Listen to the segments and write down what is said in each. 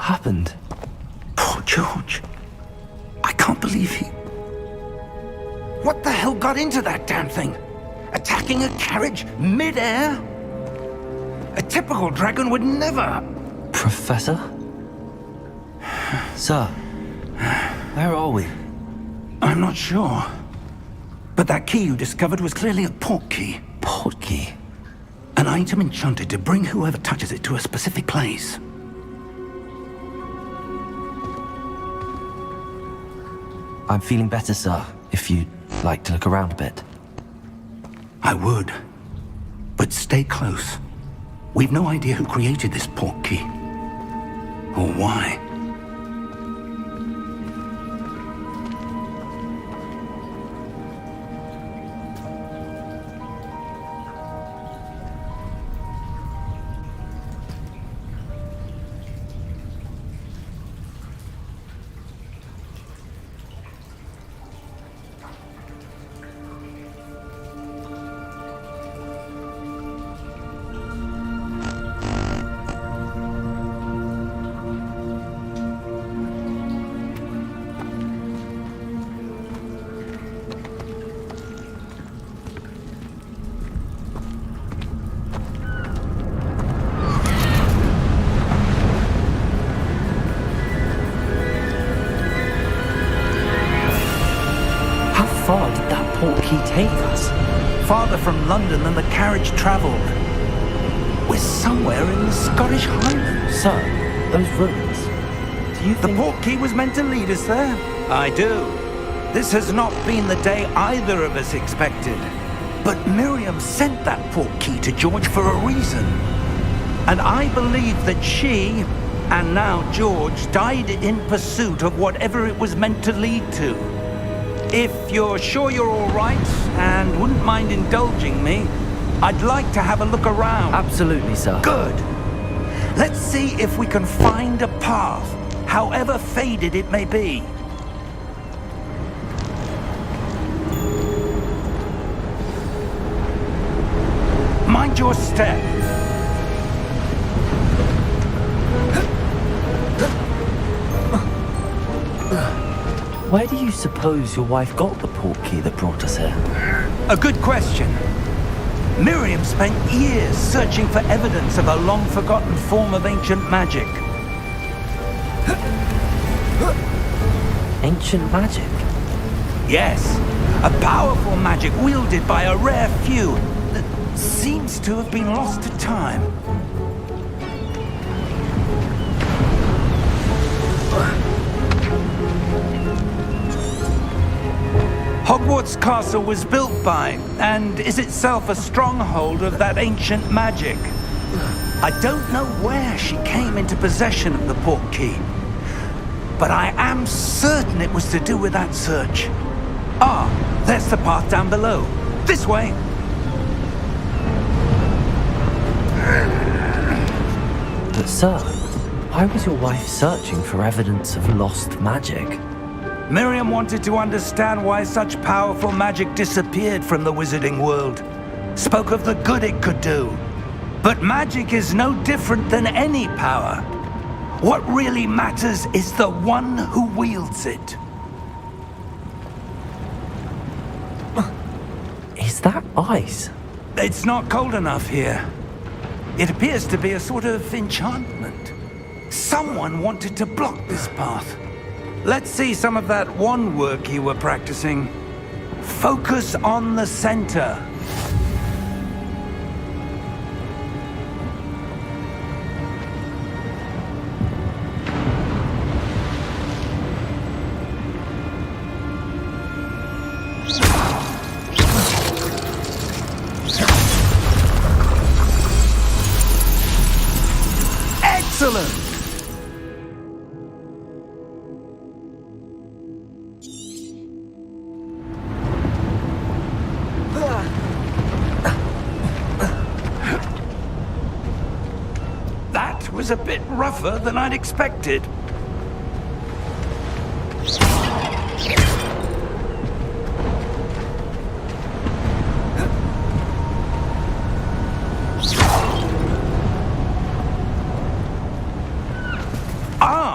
happened? Poor George. I can't believe he... What the hell got into that damn thing? Attacking a carriage mid-air? A typical dragon would never... Professor? Sir, where are we? I'm not sure. But that key you discovered was clearly a port key. Port key? An item enchanted to bring whoever touches it to a specific place. I'm feeling better, sir, if you'd like to look around a bit. I would. But stay close. We've no idea who created this port key. Or why. How far did that port key take us? Farther from London than the carriage travelled. We're somewhere in the Scottish Highlands. Sir, those ruins. Do you The think... port key was meant to lead us there? I do. This has not been the day either of us expected. But Miriam sent that port key to George for a reason. And I believe that she, and now George, died in pursuit of whatever it was meant to lead to. If you're sure you're all right, and wouldn't mind indulging me, I'd like to have a look around. Absolutely, sir. Good. Let's see if we can find a path, however faded it may be. Mind your step. Where do you suppose your wife got the port key that brought us here? A good question. Miriam spent years searching for evidence of a long-forgotten form of ancient magic. Ancient magic? Yes, a powerful magic wielded by a rare few that seems to have been lost to time. Hogwarts Castle was built by, and is itself a stronghold of that ancient magic. I don't know where she came into possession of the port key, but I am certain it was to do with that search. Ah, there's the path down below. This way. But sir, why was your wife searching for evidence of lost magic? Miriam wanted to understand why such powerful magic disappeared from the wizarding world. Spoke of the good it could do. But magic is no different than any power. What really matters is the one who wields it. Is that ice? It's not cold enough here. It appears to be a sort of enchantment. Someone wanted to block this path. Let's see some of that wand work you were practicing. Focus on the center. Excellent! That was a bit rougher than I'd expected. Ah!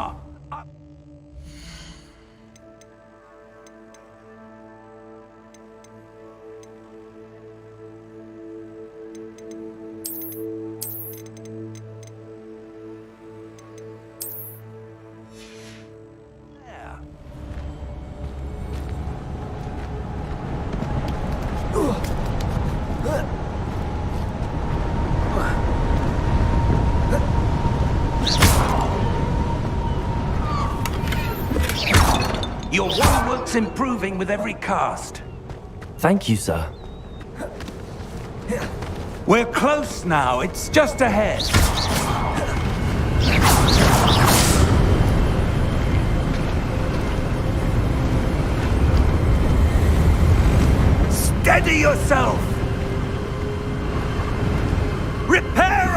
Your work's improving with every cast. Thank you, sir. We're close now. It's just ahead. Steady yourself! Reparo!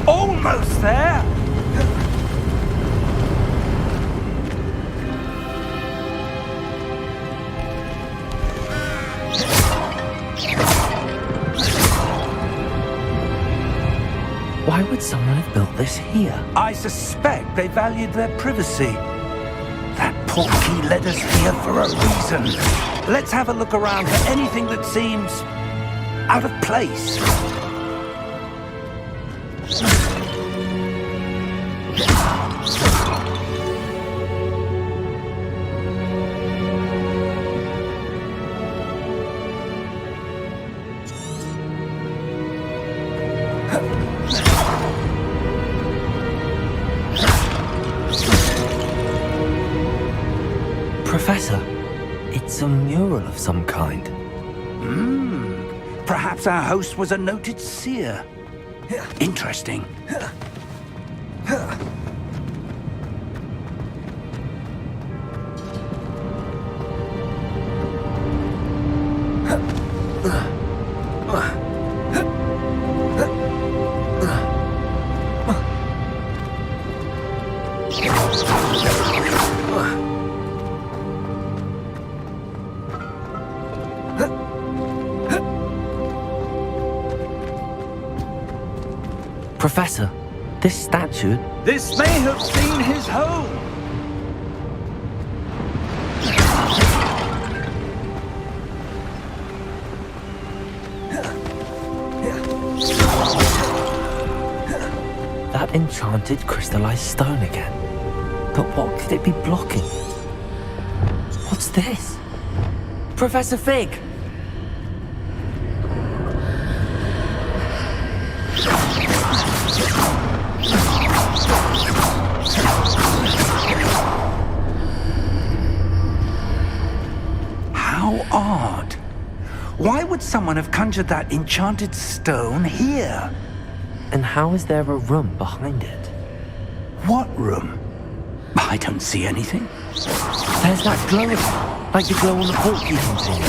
Almost there! Why would someone have built this here? I suspect they valued their privacy. That portkey led us here for a reason. Let's have a look around for anything that seems out of place. Professor, it's a mural of some kind. Perhaps our host was a noted seer. Interesting. Professor, this statue... This may have been his home. That enchanted crystallized stone again. But what could it be blocking? What's this? Professor Fig! How odd. Why would someone have conjured that enchanted stone here? And how is there a room behind it? What room? I don't see anything. There's that glow again, like the glow on the portkey container.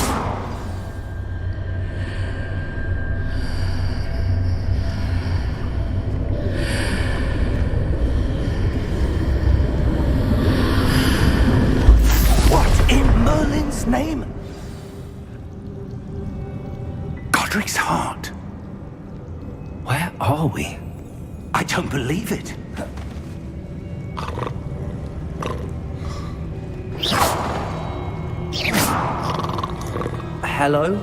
What in Merlin's name? Godric's heart. Where are we? I don't believe it. Hello?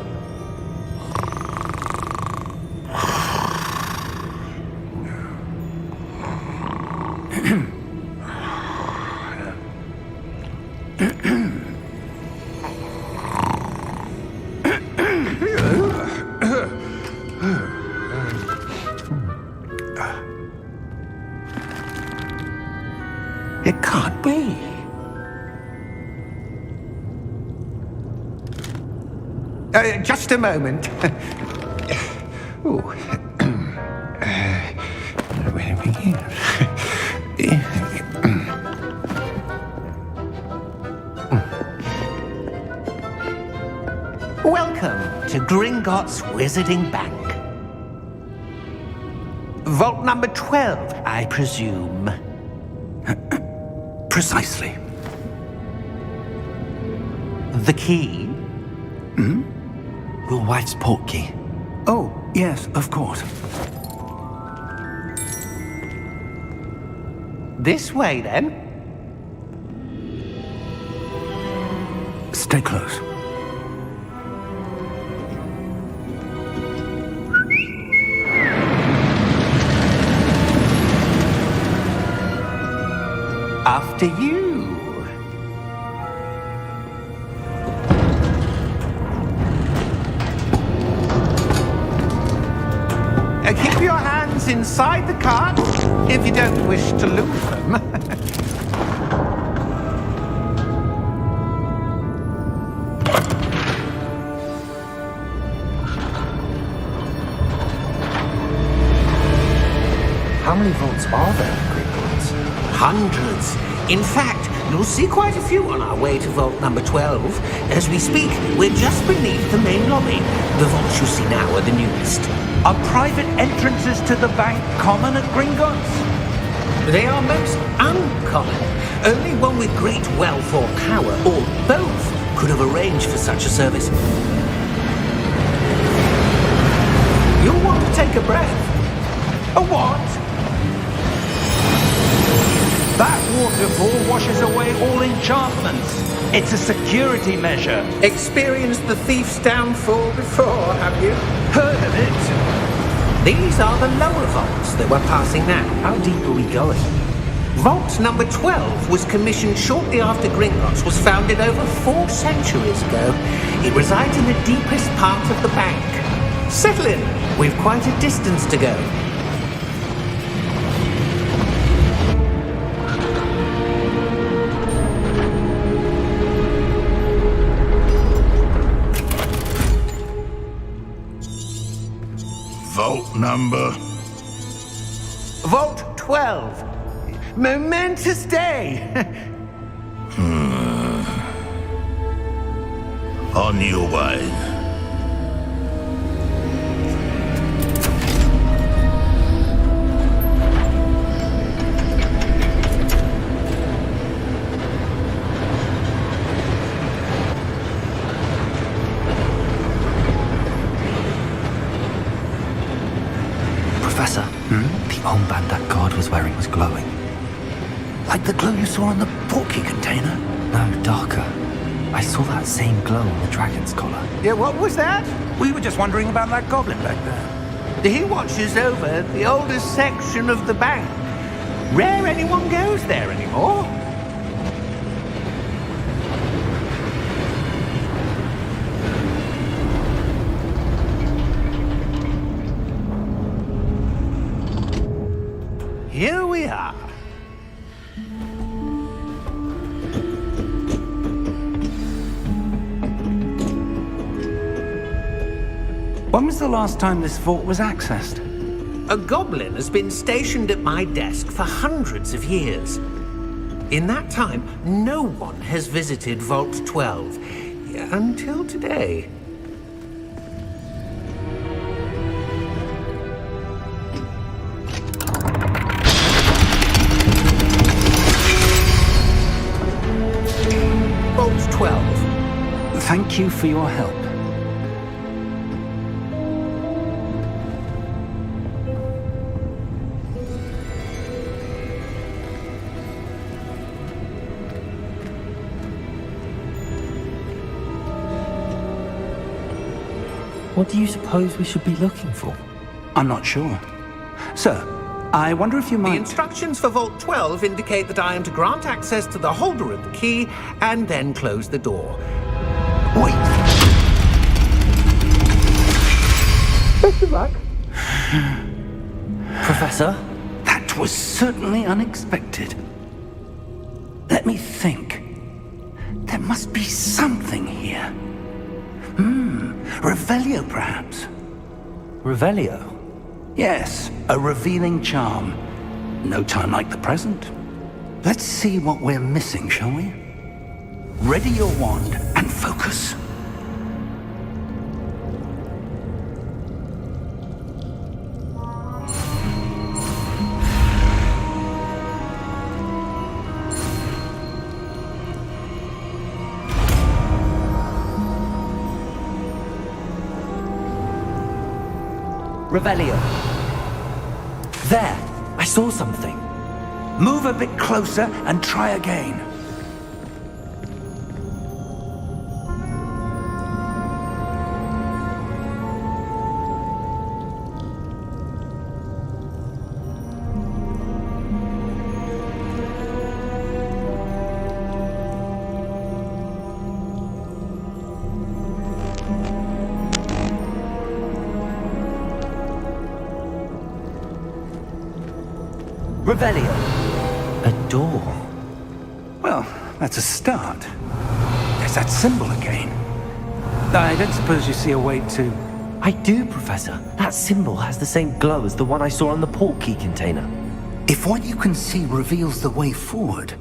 It can't be. Just a moment. Ooh. Where are we here? Welcome to Gringotts Wizarding Bank. Vault number 12, I presume. Precisely. The key? Your wife's portkey. Oh, yes, of course. This way, then. Stay close. After you. Keep your hands inside the cart if you don't wish to lose them. How many vaults are there in Hogwarts? Hundreds. In fact, you'll see quite a few on our way to vault number 12. As we speak, we're just beneath the main lobby. The vaults you see now are the newest. Are private entrances to the bank common at Gringotts? They are most uncommon. Only one with great wealth or power, or both, could have arranged for such a service. You'll want to take a breath. A what? That waterfall washes away all enchantments. It's a security measure. Experienced the thief's downfall before, have you? Heard of it? These are the lower vaults that we're passing now. How deep are we going? Vault number 12 was commissioned shortly after Gringotts was founded over 4 centuries ago. It resides in the deepest part of the bank. Settle in. We've quite a distance to go. Vault number. Vault 12. Momentous day. On your way. Professor, the armband that guard was wearing was glowing. Like the glow you saw on the portkey container? No, darker. I saw that same glow on the dragon's collar. Yeah, what was that? We were just wondering about that goblin back there. He watches over the oldest section of the bank. Rare anyone goes there anymore. Here we are. When was the last time this vault was accessed? A goblin has been stationed at my desk for hundreds of years. In that time, no one has visited Vault 12 until today. Vault 12. Thank you for your help. What do you suppose we should be looking for? I'm not sure. Sir, I wonder if you The might... instructions for Vault 12 indicate that I am to grant access to the holder of the key and then close the door. Wait! Best of luck. Professor? That was certainly unexpected. Let me think. There must be something here. Revelio, perhaps? Revelio? Yes, a revealing charm. No time like the present. Let's see what we're missing, shall we? Ready your wand and focus. Revelio. There! I saw something. Move a bit closer and try again. Revelio. A door. Well, that's a start. There's that symbol again. I don't suppose you see a way to... I do, Professor. That symbol has the same glow as the one I saw on the portkey container. If what you can see reveals the way forward,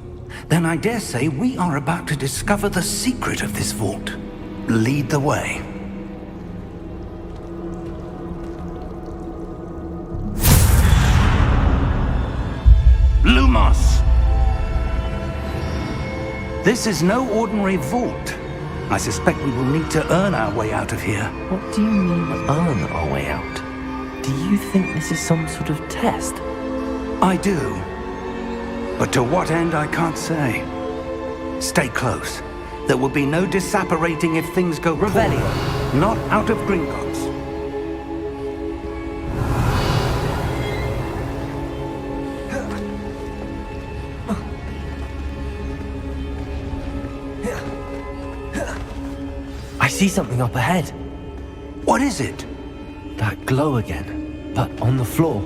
then I dare say we are about to discover the secret of this vault. Lead the way. Lumos! This is no ordinary vault. I suspect we will need to earn our way out of here. What do you mean, earn our way out? Do you think this is some sort of test? I do. But to what end, I can't say. Stay close. There will be no disapparating if things go poorly. Revelio. Not out of Gringotts. I see something up ahead. What is it? That glow again, but on the floor.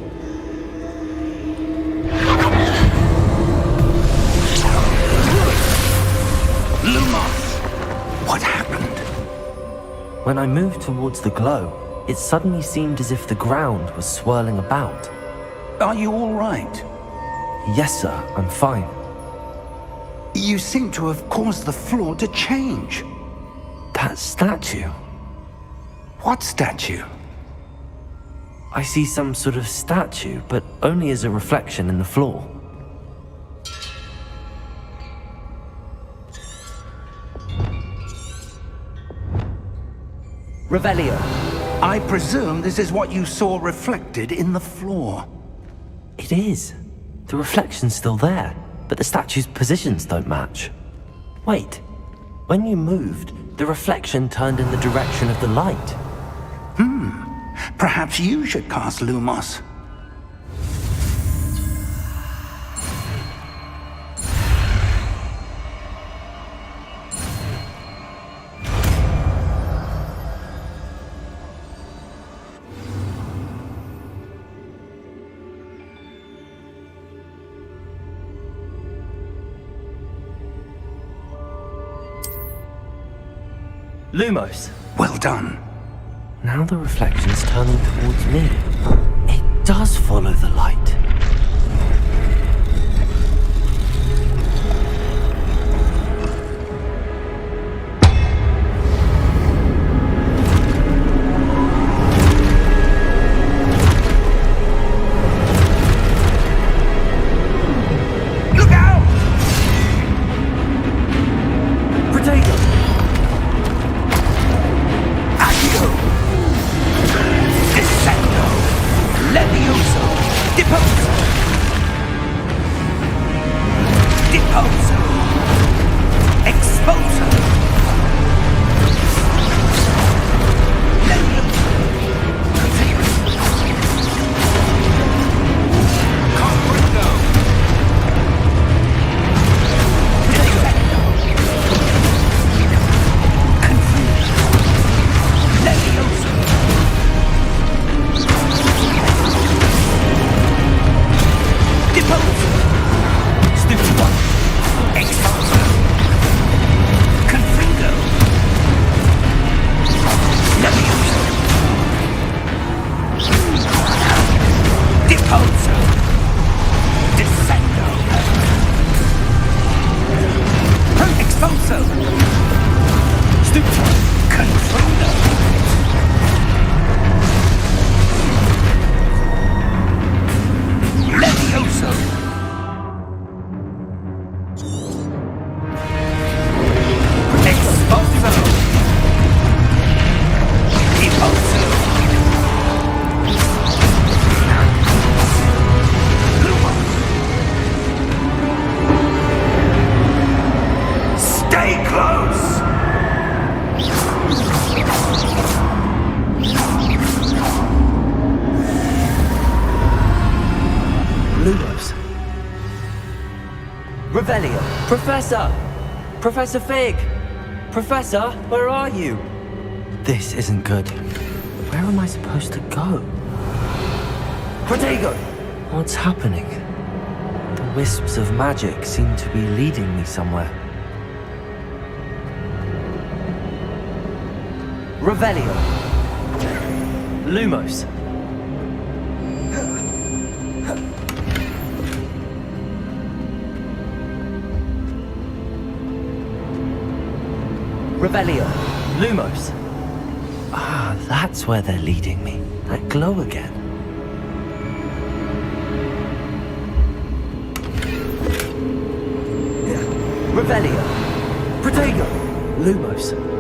Lumos! What happened? When I moved towards the glow, it suddenly seemed as if the ground was swirling about. Are you all right? Yes, sir, I'm fine. You seem to have caused the floor to change. That statue. What statue? I see some sort of statue, but only as a reflection in the floor. Revelio. I presume this is what you saw reflected in the floor. It is. The reflection's still there, but the statue's positions don't match. Wait. When you moved, the reflection turned in the direction of the light. Perhaps you should cast Lumos. Lumos. Well done. Now the reflection's turning towards me. It does follow the light. Look out! Potato! Accio! Descendo! Levioso! Depose! Revelio! Professor! Professor Fig! Professor, where are you? This isn't good. Where am I supposed to go? Protego! What's happening? The wisps of magic seem to be leading me somewhere. Revelio! Lumos! Revelio! Lumos! Ah, that's where they're leading me. That glow again. Revelio! Protego! Lumos!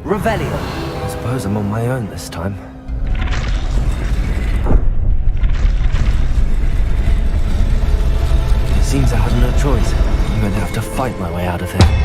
Revelio! I suppose I'm on my own this time. It seems I have no choice. I'm going to have to fight my way out of here.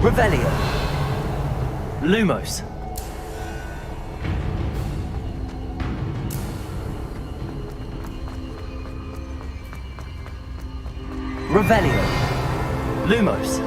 Revelio! Lumos! Revelio! Lumos!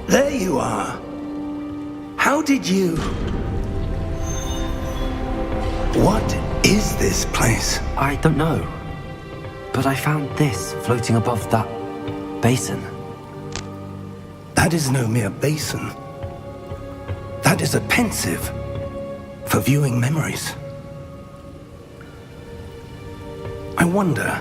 There you are. How did you... What is this place? I don't know. But I found this floating above that basin. That is no mere basin. That is a pensive for viewing memories. I wonder...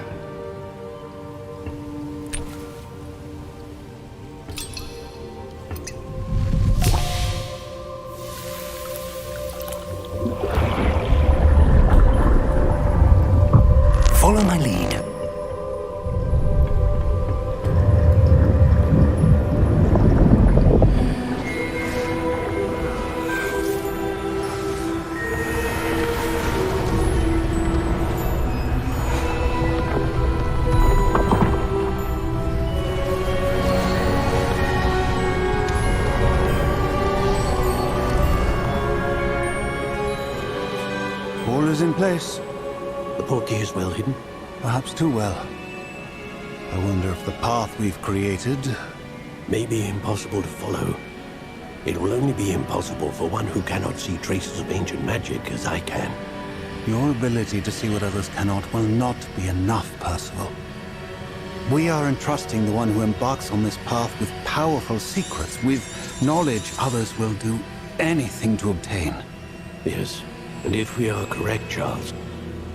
my lead. All is in place. The portkey is well hidden. Perhaps too well. I wonder if the path we've created... May be impossible to follow. It will only be impossible for one who cannot see traces of ancient magic as I can. Your ability to see what others cannot will not be enough, Percival. We are entrusting the one who embarks on this path with powerful secrets, with knowledge others will do anything to obtain. Yes, and if we are correct, Charles,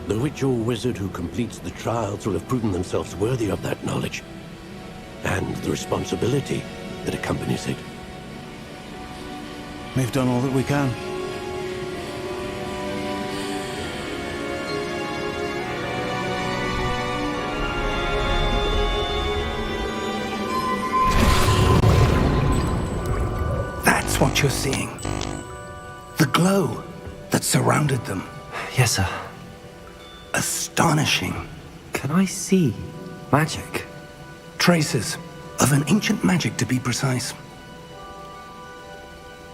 the witch or wizard who completes the trials will have proven themselves worthy of that knowledge, and the responsibility that accompanies it. We've done all that we can. That's what you're seeing. The glow that surrounded them. Yes, sir. Astonishing. Can I see magic? Traces of an ancient magic, to be precise.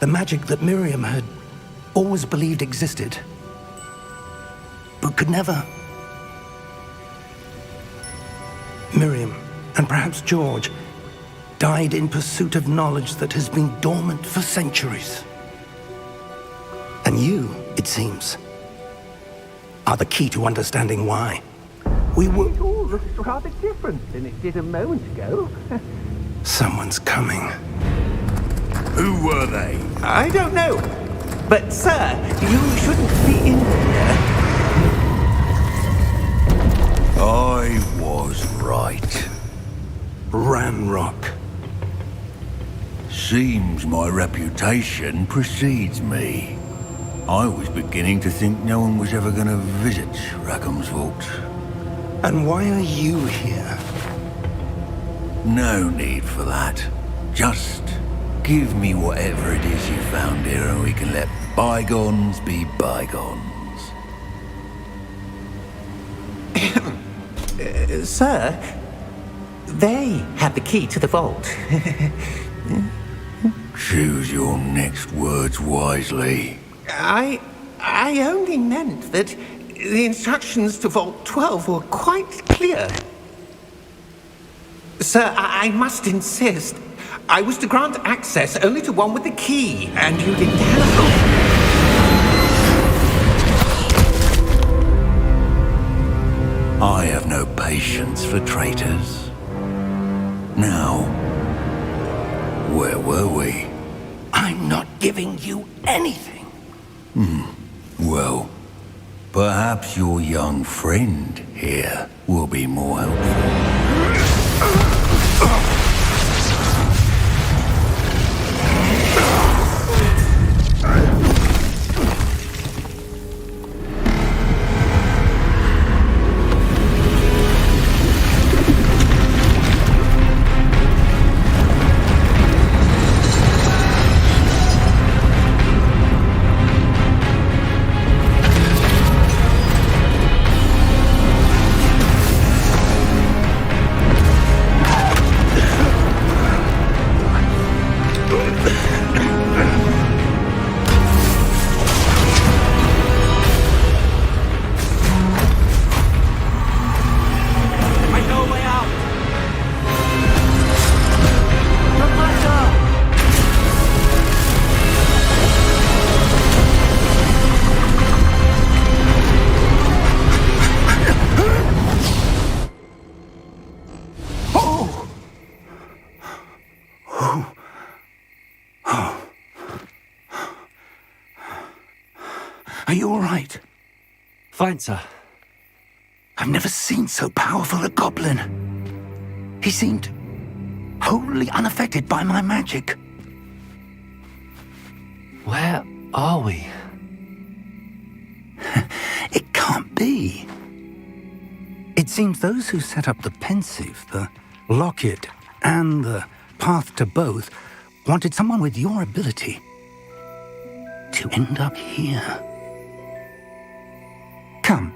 The magic that Miriam had always believed existed, but could never. Miriam, and perhaps George, died in pursuit of knowledge that has been dormant for centuries. And you, it seems, are the key to understanding why. We were... It all looks rather different than it did a moment ago. Someone's coming. Who were they? I don't know. But, sir, you shouldn't be in here. I was right. Ranrock. Seems my reputation precedes me. I was beginning to think no one was ever going to visit Rackham's Vault. And why are you here? No need for that. Just give me whatever it is you found here and we can let bygones be bygones. Sir, they had the key to the vault. Choose your next words wisely. I only meant that the instructions to Vault 12 were quite clear. Sir, I must insist. I was to grant access only to one with the key, and you didn't have I have no patience for traitors. Now, where were we? I'm not giving you anything. Well, perhaps your young friend here will be more helpful. Are you all right? Fine, sir. I've never seen so powerful a goblin. He seemed wholly unaffected by my magic. Where are we? It can't be. It seems those who set up the pensive, the locket, and the path to both wanted someone with your ability to end up here. Come.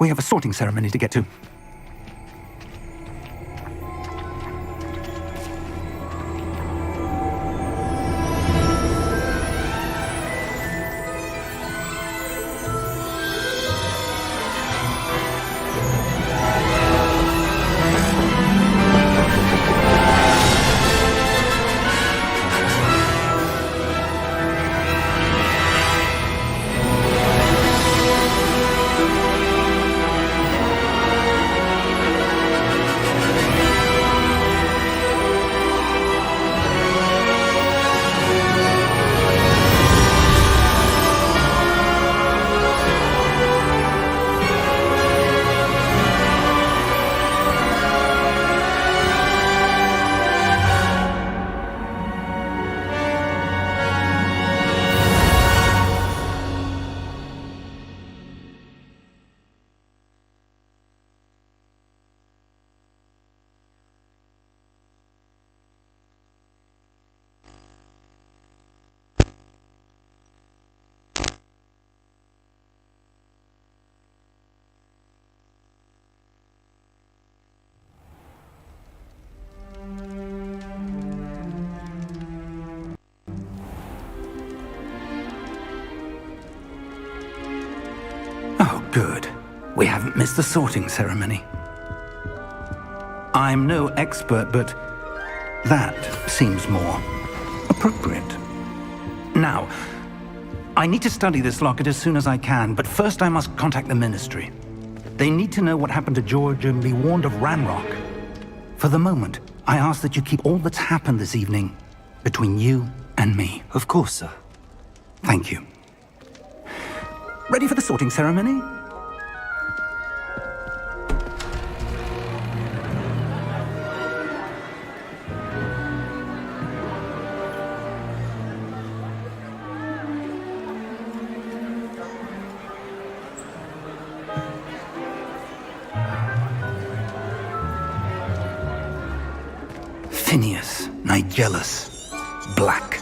We have a sorting ceremony to get to. Oh, good. We haven't missed the sorting ceremony. I'm no expert, but that seems more appropriate. Now, I need to study this locket as soon as I can, but first I must contact the Ministry. They need to know what happened to George and be warned of Ranrock. For the moment, I ask that you keep all that's happened this evening between you and me. Of course, sir. Thank you. Ready for the sorting ceremony? Phineas, Nigellus, Black.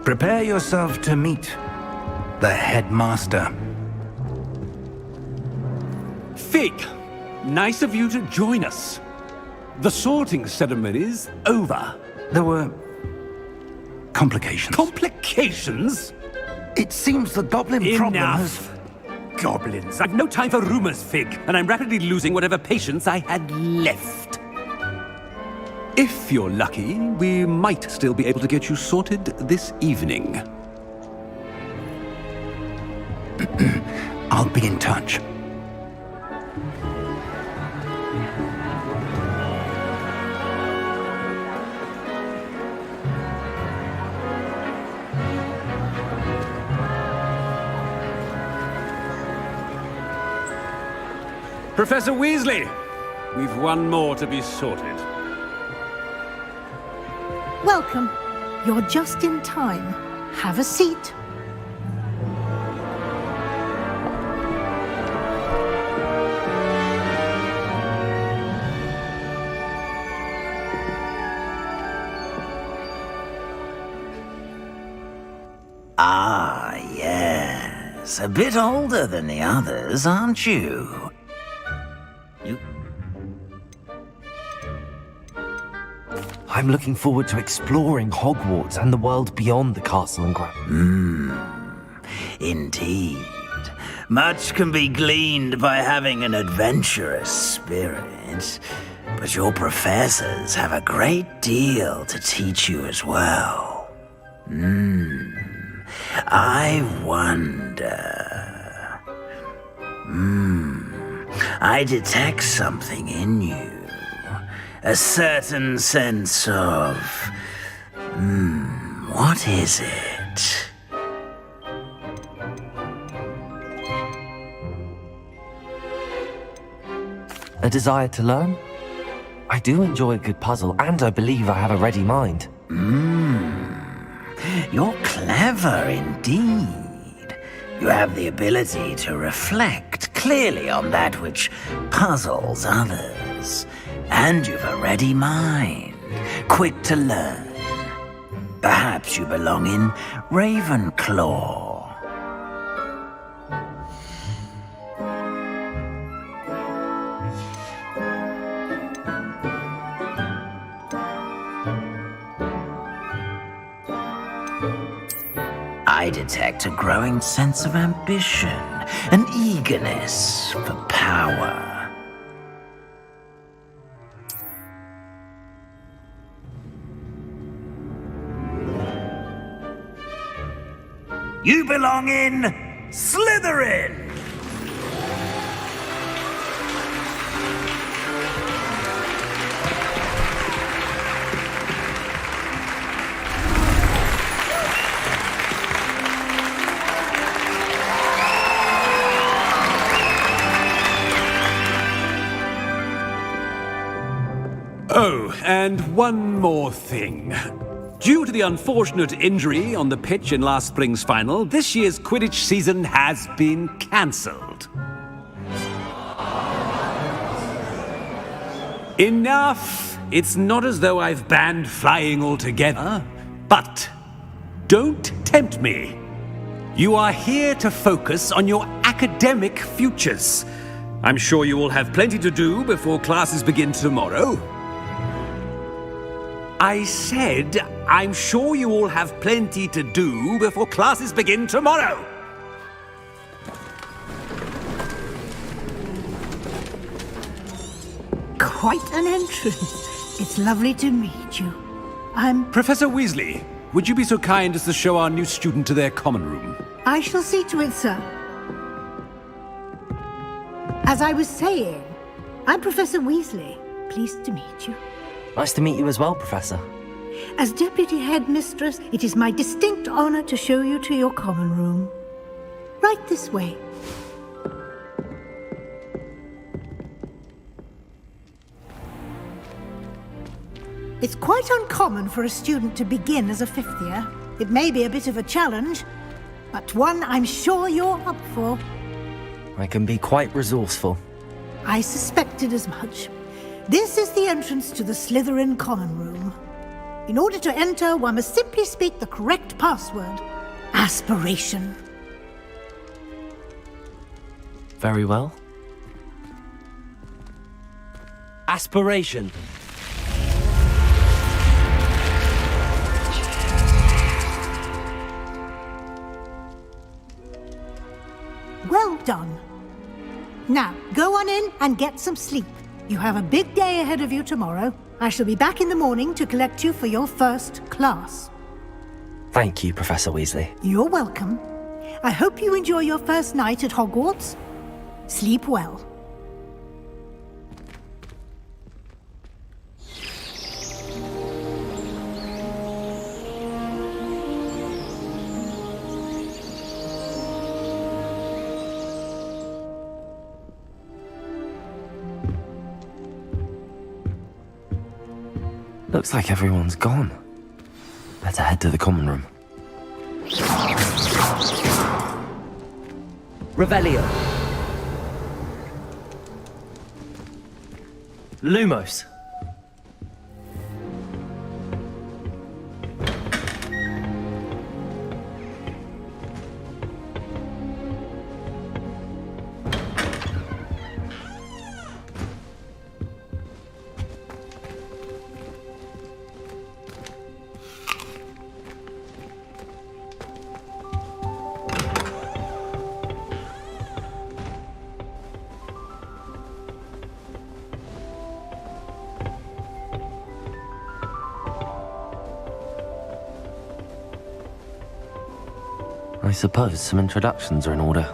Prepare yourself to meet the headmaster. Fig, nice of you to join us. The sorting ceremony's over. There were complications. Complications? It seems the goblin problem has... Enough! Goblins. I've no time for rumors, Fig, and I'm rapidly losing whatever patience I had left. If you're lucky, we might still be able to get you sorted this evening. I'll be in touch. Professor Weasley, we've one more to be sorted. Welcome. You're just in time. Have a seat. Ah, yes. A bit older than the others, aren't you? I'm looking forward to exploring Hogwarts and the world beyond the castle and grounds. Indeed. Much can be gleaned by having an adventurous spirit, but your professors have a great deal to teach you as well. I wonder... I detect something in you. A certain sense of... what is it? A desire to learn? I do enjoy a good puzzle, and I believe I have a ready mind. You're clever indeed. You have the ability to reflect clearly on that which puzzles others. And you've a ready mind, quick to learn. Perhaps you belong in Ravenclaw. I detect a growing sense of ambition, an eagerness for power. You belong in Slytherin! Oh, and one more thing. Due to the unfortunate injury on the pitch in last spring's final, this year's Quidditch season has been cancelled. Enough! It's not as though I've banned flying altogether, but don't tempt me. You are here to focus on your academic futures. I'm sure you will have plenty to do before classes begin tomorrow. I said, I'm sure you all have plenty to do before classes begin tomorrow. Quite an entrance. It's lovely to meet you. Professor Weasley, would you be so kind as to show our new student to their common room? I shall see to it, sir. As I was saying, I'm Professor Weasley. Pleased to meet you. Nice to meet you as well, Professor. As Deputy Headmistress, it is my distinct honor to show you to your common room. Right this way. It's quite uncommon for a student to begin as a fifth year. It may be a bit of a challenge, but one I'm sure you're up for. I can be quite resourceful. I suspected as much. This is the entrance to the Slytherin common room. In order to enter, one must simply speak the correct password. Aspiration. Very well. Aspiration. Well done. Now, go on in and get some sleep. You have a big day ahead of you tomorrow. I shall be back in the morning to collect you for your first class. Thank you, Professor Weasley. You're welcome. I hope you enjoy your first night at Hogwarts. Sleep well. Looks like everyone's gone. Better head to the common room. Revelio. Lumos. I suppose some introductions are in order.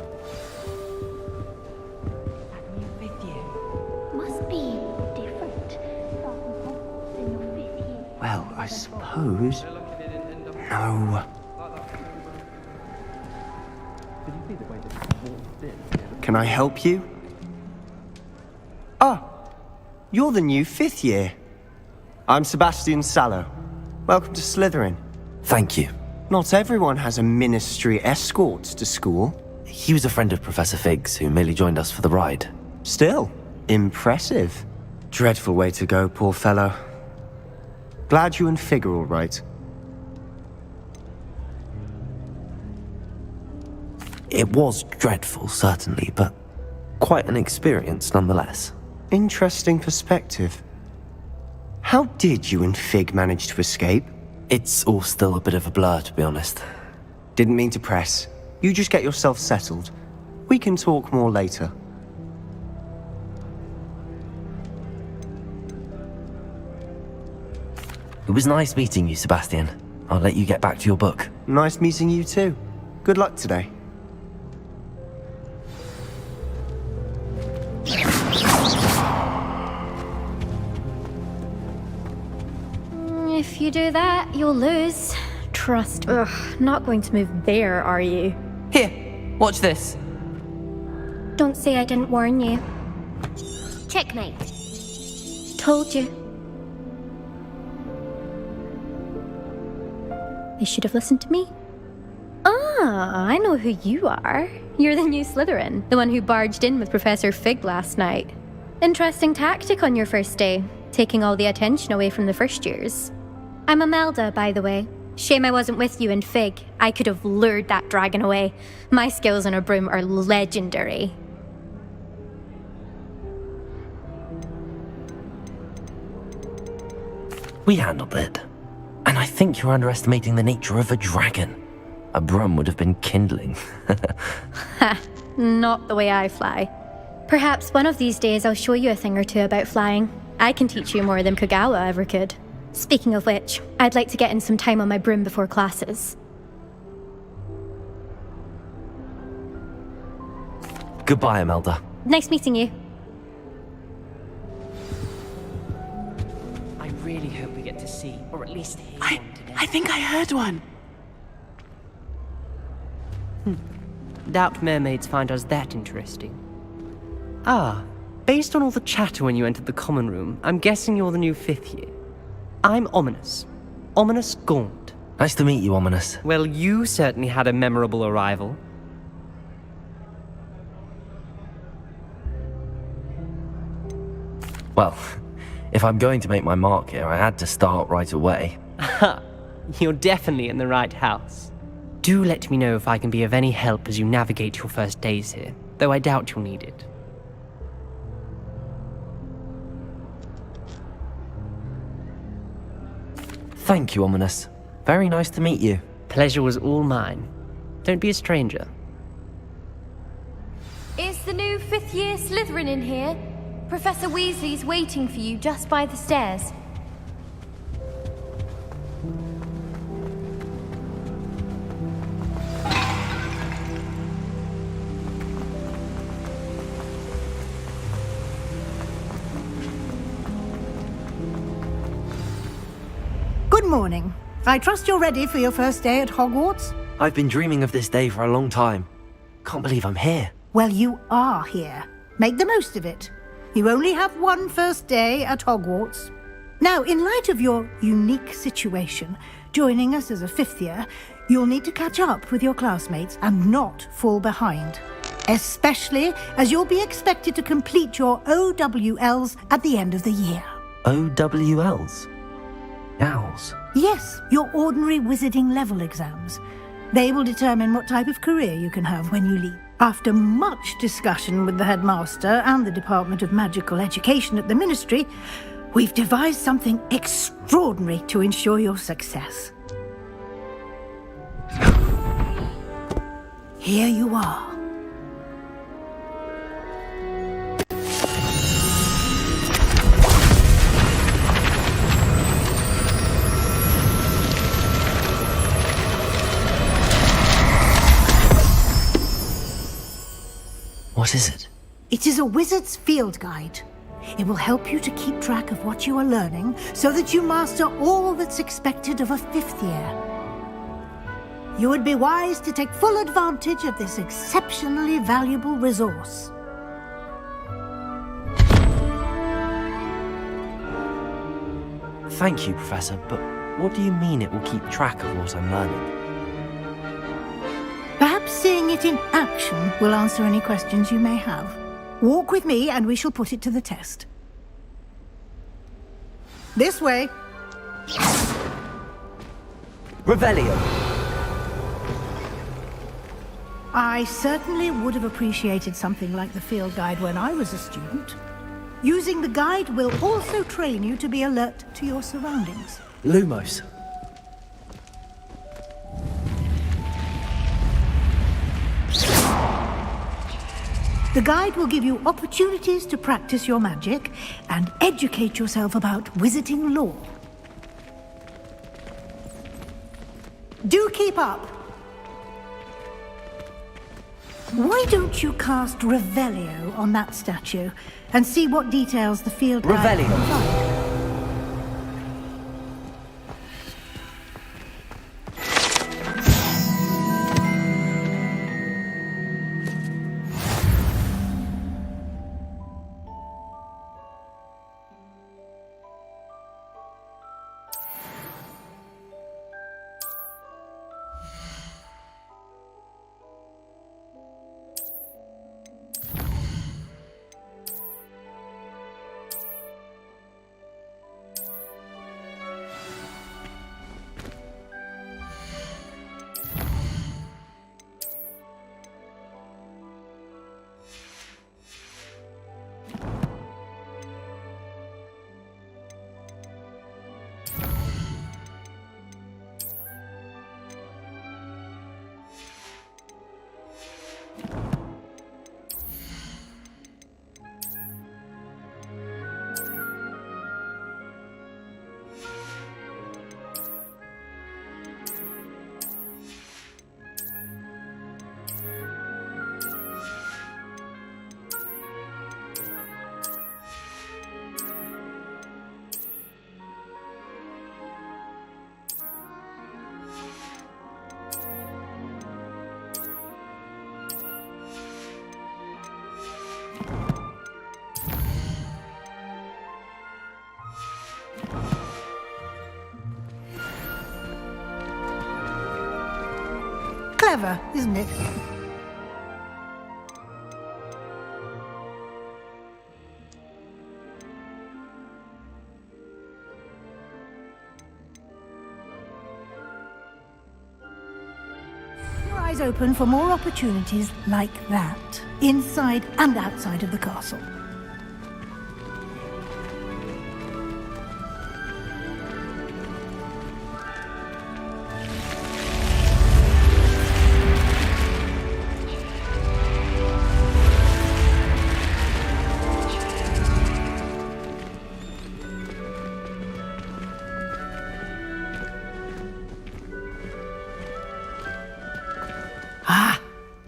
Must be different than your fifth year. Well, I suppose... No. Can I help you? Ah, you're the new fifth year. I'm Sebastian Sallow. Welcome to Slytherin. Thank you. Not everyone has a ministry escort to school. he was a friend of Professor Fig's who merely joined us for the ride. Still, impressive. Dreadful way to go, poor fellow. Glad you and Fig are all right. It was dreadful, certainly, but quite an experience nonetheless. Interesting perspective. How did you and Fig manage to escape? It's all still a bit of a blur, to be honest. Didn't mean to press. You just get yourself settled. We can talk more later. It was nice meeting you, Sebastian. I'll let you get back to your book. Nice meeting you too. Good luck today. If you do that, you'll lose. Trust me. Ugh, not going to move there, are you? Here, watch this. Don't say I didn't warn you. Checkmate. Told you. They should have listened to me. Ah, I know who you are. You're the new Slytherin, the one who barged in with Professor Fig last night. Interesting tactic on your first day, taking all the attention away from the first years. I'm Imelda, by the way. Shame I wasn't with you in Fig. I could have lured that dragon away. My skills on a broom are legendary. We handled it. And I think you're underestimating the nature of a dragon. A broom would have been kindling. Ha, not the way I fly. Perhaps one of these days I'll show you a thing or two about flying. I can teach you more than Kagawa ever could. Speaking of which, I'd like to get in some time on my broom before classes. Goodbye, Imelda. Nice meeting you. I really hope we get to see, or at least hear one today. I think I heard one. Doubt mermaids find us that interesting. Ah, based on all the chatter when you entered the common room, I'm guessing you're the new 5th year. I'm Ominous. Ominous Gaunt. Nice to meet you, Ominous. Well, you certainly had a memorable arrival. Well, if I'm going to make my mark here, I had to start right away. Aha, you're definitely in the right house. Do let me know if I can be of any help as you navigate your first days here, though I doubt you'll need it. Thank you, Ominous. Very nice to meet you. Pleasure was all mine. Don't be a stranger. Is the new 5th year Slytherin in here? Professor Weasley's waiting for you just by the stairs. Good morning. I trust you're ready for your first day at Hogwarts? I've been dreaming of this day for a long time. Can't believe I'm here. Well, you are here. Make the most of it. You only have one first day at Hogwarts. Now, in light of your unique situation, joining us as a 5th year, you'll need to catch up with your classmates and not fall behind. Especially as you'll be expected to complete your OWLs at the end of the year. OWLs? Owls? Yes, your ordinary wizarding level exams. They will determine what type of career you can have when you leave. After much discussion with the headmaster and the Department of Magical Education at the Ministry, we've devised something extraordinary to ensure your success. Here you are. What is it? It is a wizard's field guide. It will help you to keep track of what you are learning so that you master all that's expected of a 5th year. You would be wise to take full advantage of this exceptionally valuable resource. Thank you, Professor, but what do you mean it will keep track of what I'm learning? Perhaps seeing it in action will answer any questions you may have. Walk with me and we shall put it to the test. This way. Revelio. I certainly would have appreciated something like the field guide when I was a student. Using the guide will also train you to be alert to your surroundings. Lumos. The guide will give you opportunities to practice your magic and educate yourself about wizarding lore. Do keep up. Why don't you cast Revelio on that statue and see what details the field guide can provide? Clever, isn't it? Your eyes open for more opportunities like that, inside and outside of the castle.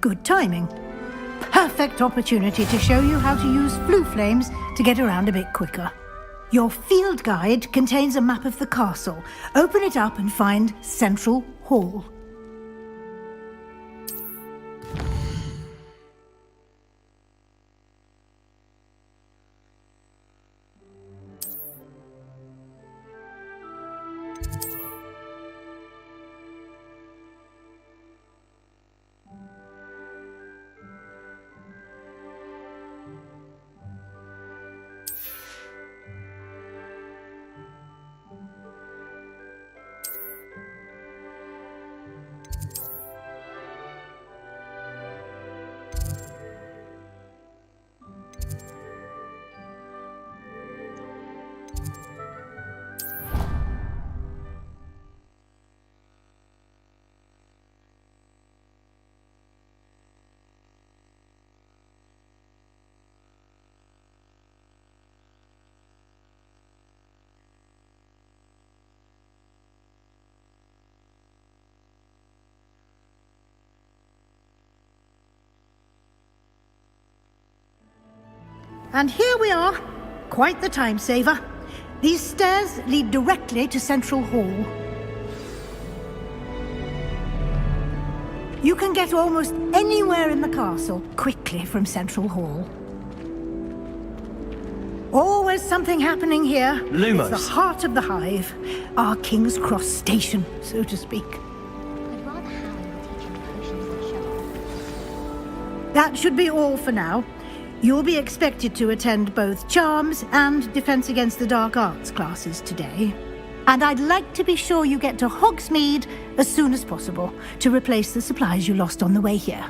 Good timing. Perfect opportunity to show you how to use flue flames to get around a bit quicker. Your field guide contains a map of the castle. Open it up and find Central Hall. And here we are. Quite the time saver. These stairs lead directly to Central Hall. You can get almost anywhere in the castle quickly from Central Hall. Always something happening here. Lumos. It's the heart of the hive. Our King's Cross station, so to speak. I'd rather Harry teach you potions than show off. That should be all for now. You'll be expected to attend both Charms and Defense Against the Dark Arts classes today. And I'd like to be sure you get to Hogsmeade as soon as possible to replace the supplies you lost on the way here.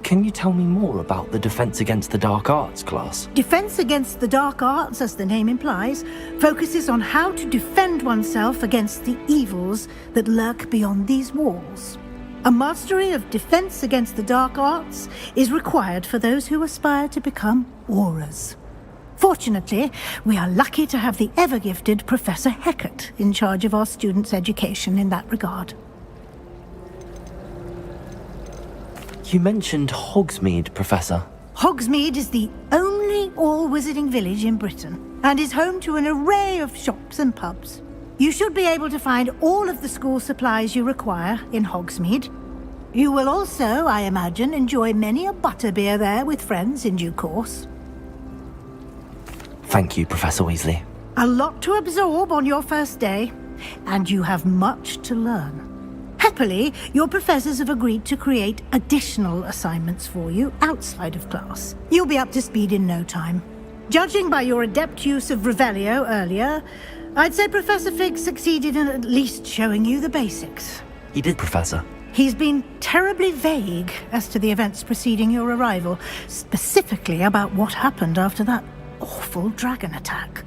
Can you tell me more about the Defense Against the Dark Arts class? Defense Against the Dark Arts, as the name implies, focuses on how to defend oneself against the evils that lurk beyond these walls. A mastery of Defense Against the Dark Arts is required for those who aspire to become Aurors. Fortunately, we are lucky to have the ever-gifted Professor Hecat in charge of our students' education in that regard. You mentioned Hogsmeade, Professor. Hogsmeade is the only all-wizarding village in Britain and is home to an array of shops and pubs. You should be able to find all of the school supplies you require in Hogsmeade. You will also, I imagine, enjoy many a butterbeer there with friends in due course. Thank you, Professor Weasley. A lot to absorb on your first day, and you have much to learn. Happily, your professors have agreed to create additional assignments for you outside of class. You'll be up to speed in no time. Judging by your adept use of Revelio earlier, I'd say Professor Fig succeeded in at least showing you the basics. He did, Professor. He's been terribly vague as to the events preceding your arrival, specifically about what happened after that awful dragon attack.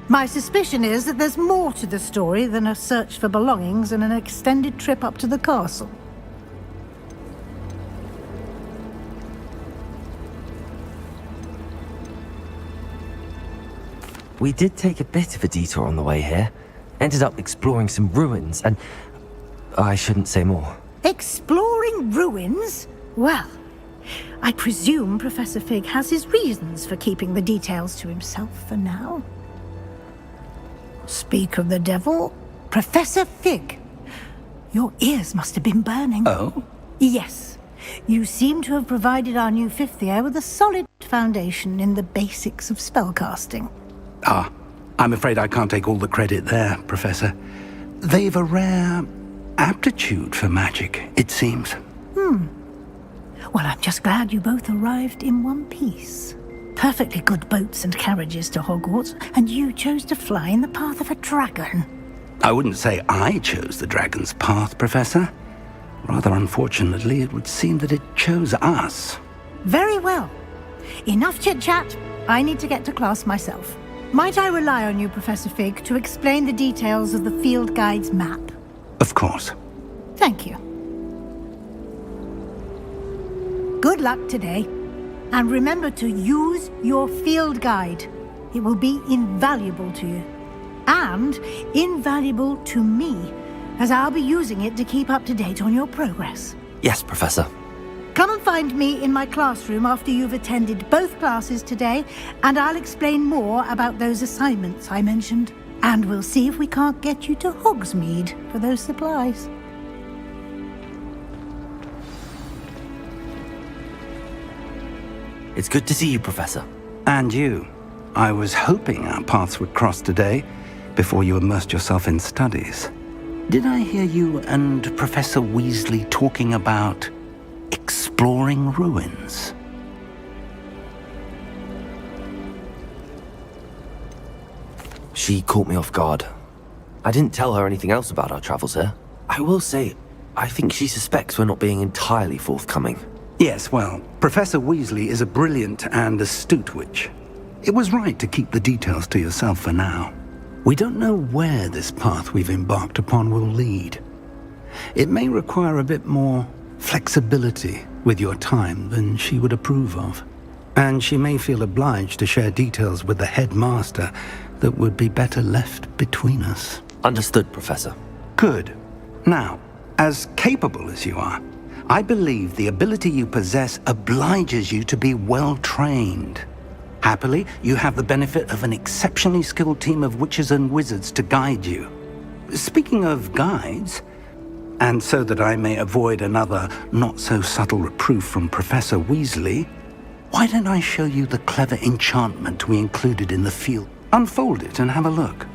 My suspicion is that there's more to the story than a search for belongings and an extended trip up to the castle. We did take a bit of a detour on the way here. Ended up exploring some ruins and... I shouldn't say more. Exploring ruins? Well, I presume Professor Fig has his reasons for keeping the details to himself for now. Speak of the devil, Professor Fig. Your ears must have been burning. Oh? Yes. You seem to have provided our new fifth year with a solid foundation in the basics of spellcasting. Ah, I'm afraid I can't take all the credit there, Professor. They've a rare aptitude for magic, it seems. Well, I'm just glad you both arrived in one piece. Perfectly good boats and carriages to Hogwarts, and you chose to fly in the path of a dragon. I wouldn't say I chose the dragon's path, Professor. Rather unfortunately, it would seem that it chose us. Very well. Enough chit-chat. I need to get to class myself. Might I rely on you, Professor Fig, to explain the details of the field guide's map? Of course. Thank you. Good luck today. And remember to use your field guide. It will be invaluable to you. And invaluable to me, as I'll be using it to keep up to date on your progress. Yes, Professor. Come and find me in my classroom after you've attended both classes today, and I'll explain more about those assignments I mentioned. And we'll see if we can't get you to Hogsmeade for those supplies. It's good to see you, Professor. And you. I was hoping our paths would cross today, before you immersed yourself in studies. Did I hear you and Professor Weasley talking about exploring ruins? She caught me off guard. I didn't tell her anything else about our travels here. I will say, I think she suspects we're not being entirely forthcoming. Yes, well, Professor Weasley is a brilliant and astute witch. It was right to keep the details to yourself for now. We don't know where this path we've embarked upon will lead. It may require a bit more flexibility with your time than she would approve of. And she may feel obliged to share details with the headmaster that would be better left between us. Understood, Professor. Good. Now, as capable as you are, I believe the ability you possess obliges you to be well-trained. Happily, you have the benefit of an exceptionally skilled team of witches and wizards to guide you. Speaking of guides, and so that I may avoid another not-so-subtle reproof from Professor Weasley, why don't I show you the clever enchantment we included in the field? Unfold it and have a look.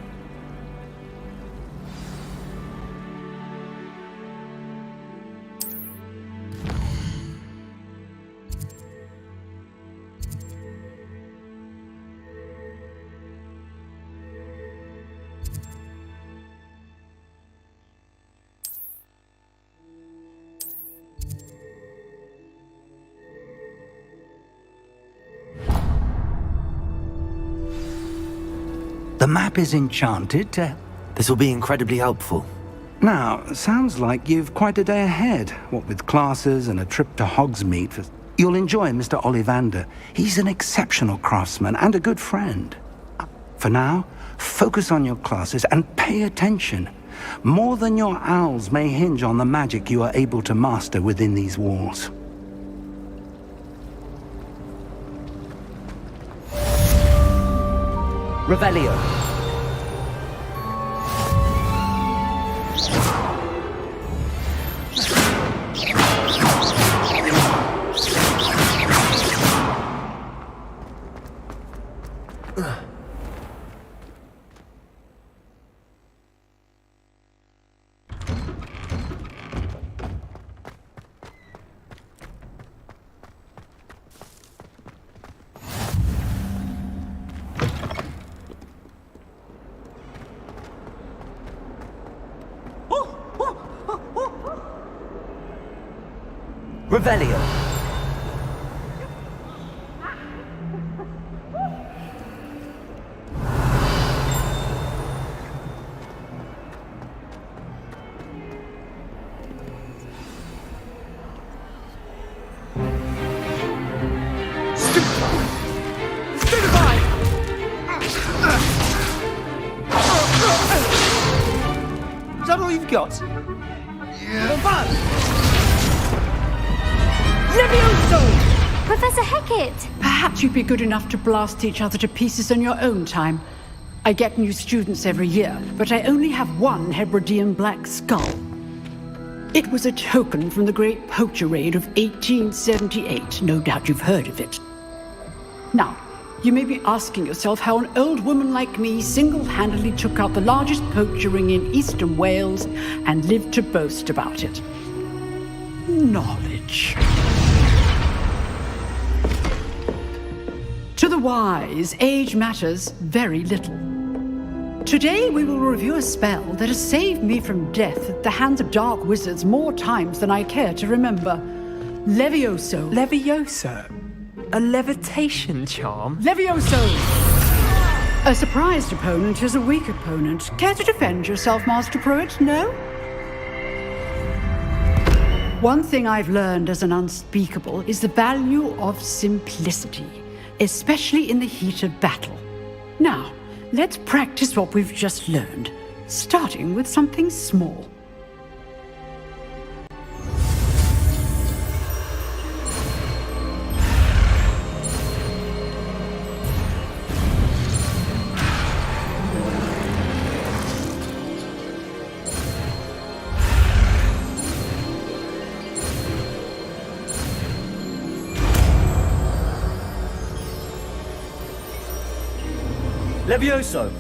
The map is enchanted to... This will be incredibly helpful. Now, sounds like you've quite a day ahead, what with classes and a trip to Hogsmeade. You'll enjoy Mr. Ollivander. He's an exceptional craftsman and a good friend. For now, focus on your classes and pay attention. More than your owls may hinge on the magic you are able to master within these walls. Revelio. Revelio. Is that all you've got? Levioso! Professor Hecat! Perhaps you'd be good enough to blast each other to pieces in your own time. I get new students every year, but I only have one Hebridean black skull. It was a token from the Great Poacher Raid of 1878. No doubt you've heard of it. Now, you may be asking yourself how an old woman like me single-handedly took out the largest poacher ring in eastern Wales and lived to boast about it. Knowledge. To the wise, age matters very little. Today we will review a spell that has saved me from death at the hands of dark wizards more times than I care to remember. Levioso. Levioso? A levitation charm? Levioso! A surprised opponent is a weak opponent. Care to defend yourself, Master Pruitt? No? One thing I've learned as an unspeakable is the value of simplicity, especially in the heat of battle. Now, let's practice what we've just learned, starting with something small. Levioso.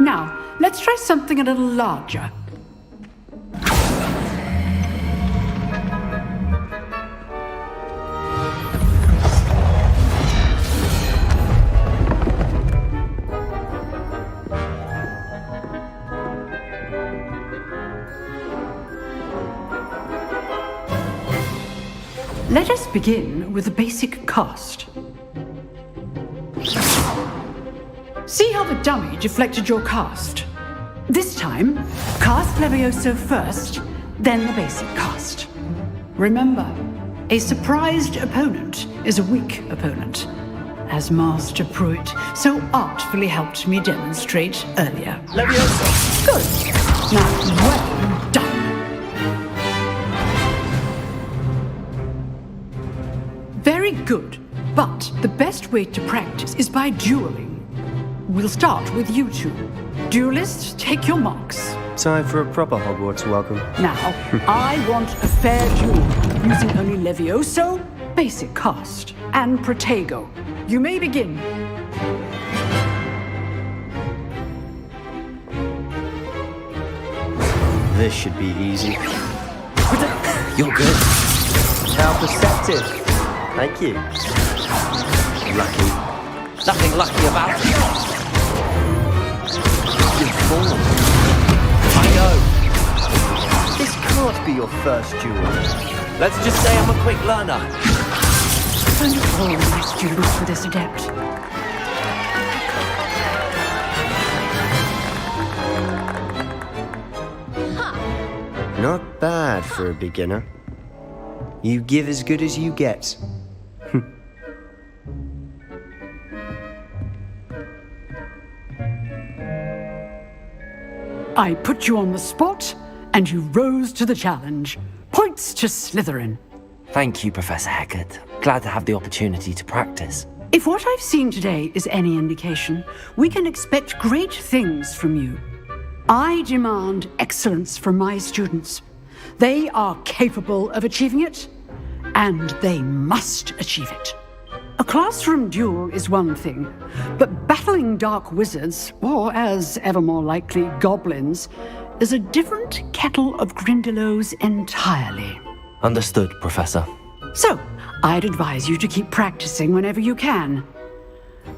Now, let's try something a little larger. Let us begin with the basic cast. See how the dummy deflected your cast? This time, cast Levioso first, then the basic cast. Remember, a surprised opponent is a weak opponent, as Master Pruitt so artfully helped me demonstrate earlier. Levioso! Good. Now, well done. Very good, but the best way to practice is by dueling. We'll start with you two. Duelists, take your marks. Time for a proper Hogwarts welcome. Now, I want a fair duel, using only Levioso, basic cast, and Protego. You may begin. This should be easy. You're good. How perceptive. Thank you. Lucky. Nothing lucky about it. You're fallen. I know. This can't be your first duel. Let's just say I'm a quick learner. Only all my students were this adept. Not bad for a beginner. You give as good as you get. I put you on the spot, and you rose to the challenge. Points to Slytherin. Thank you, Professor Hecat. Glad to have the opportunity to practice. If what I've seen today is any indication, we can expect great things from you. I demand excellence from my students. They are capable of achieving it, and they must achieve it. A classroom duel is one thing, but battling dark wizards, or as ever more likely, goblins, is a different kettle of Grindylows entirely. Understood, Professor. So, I'd advise you to keep practicing whenever you can.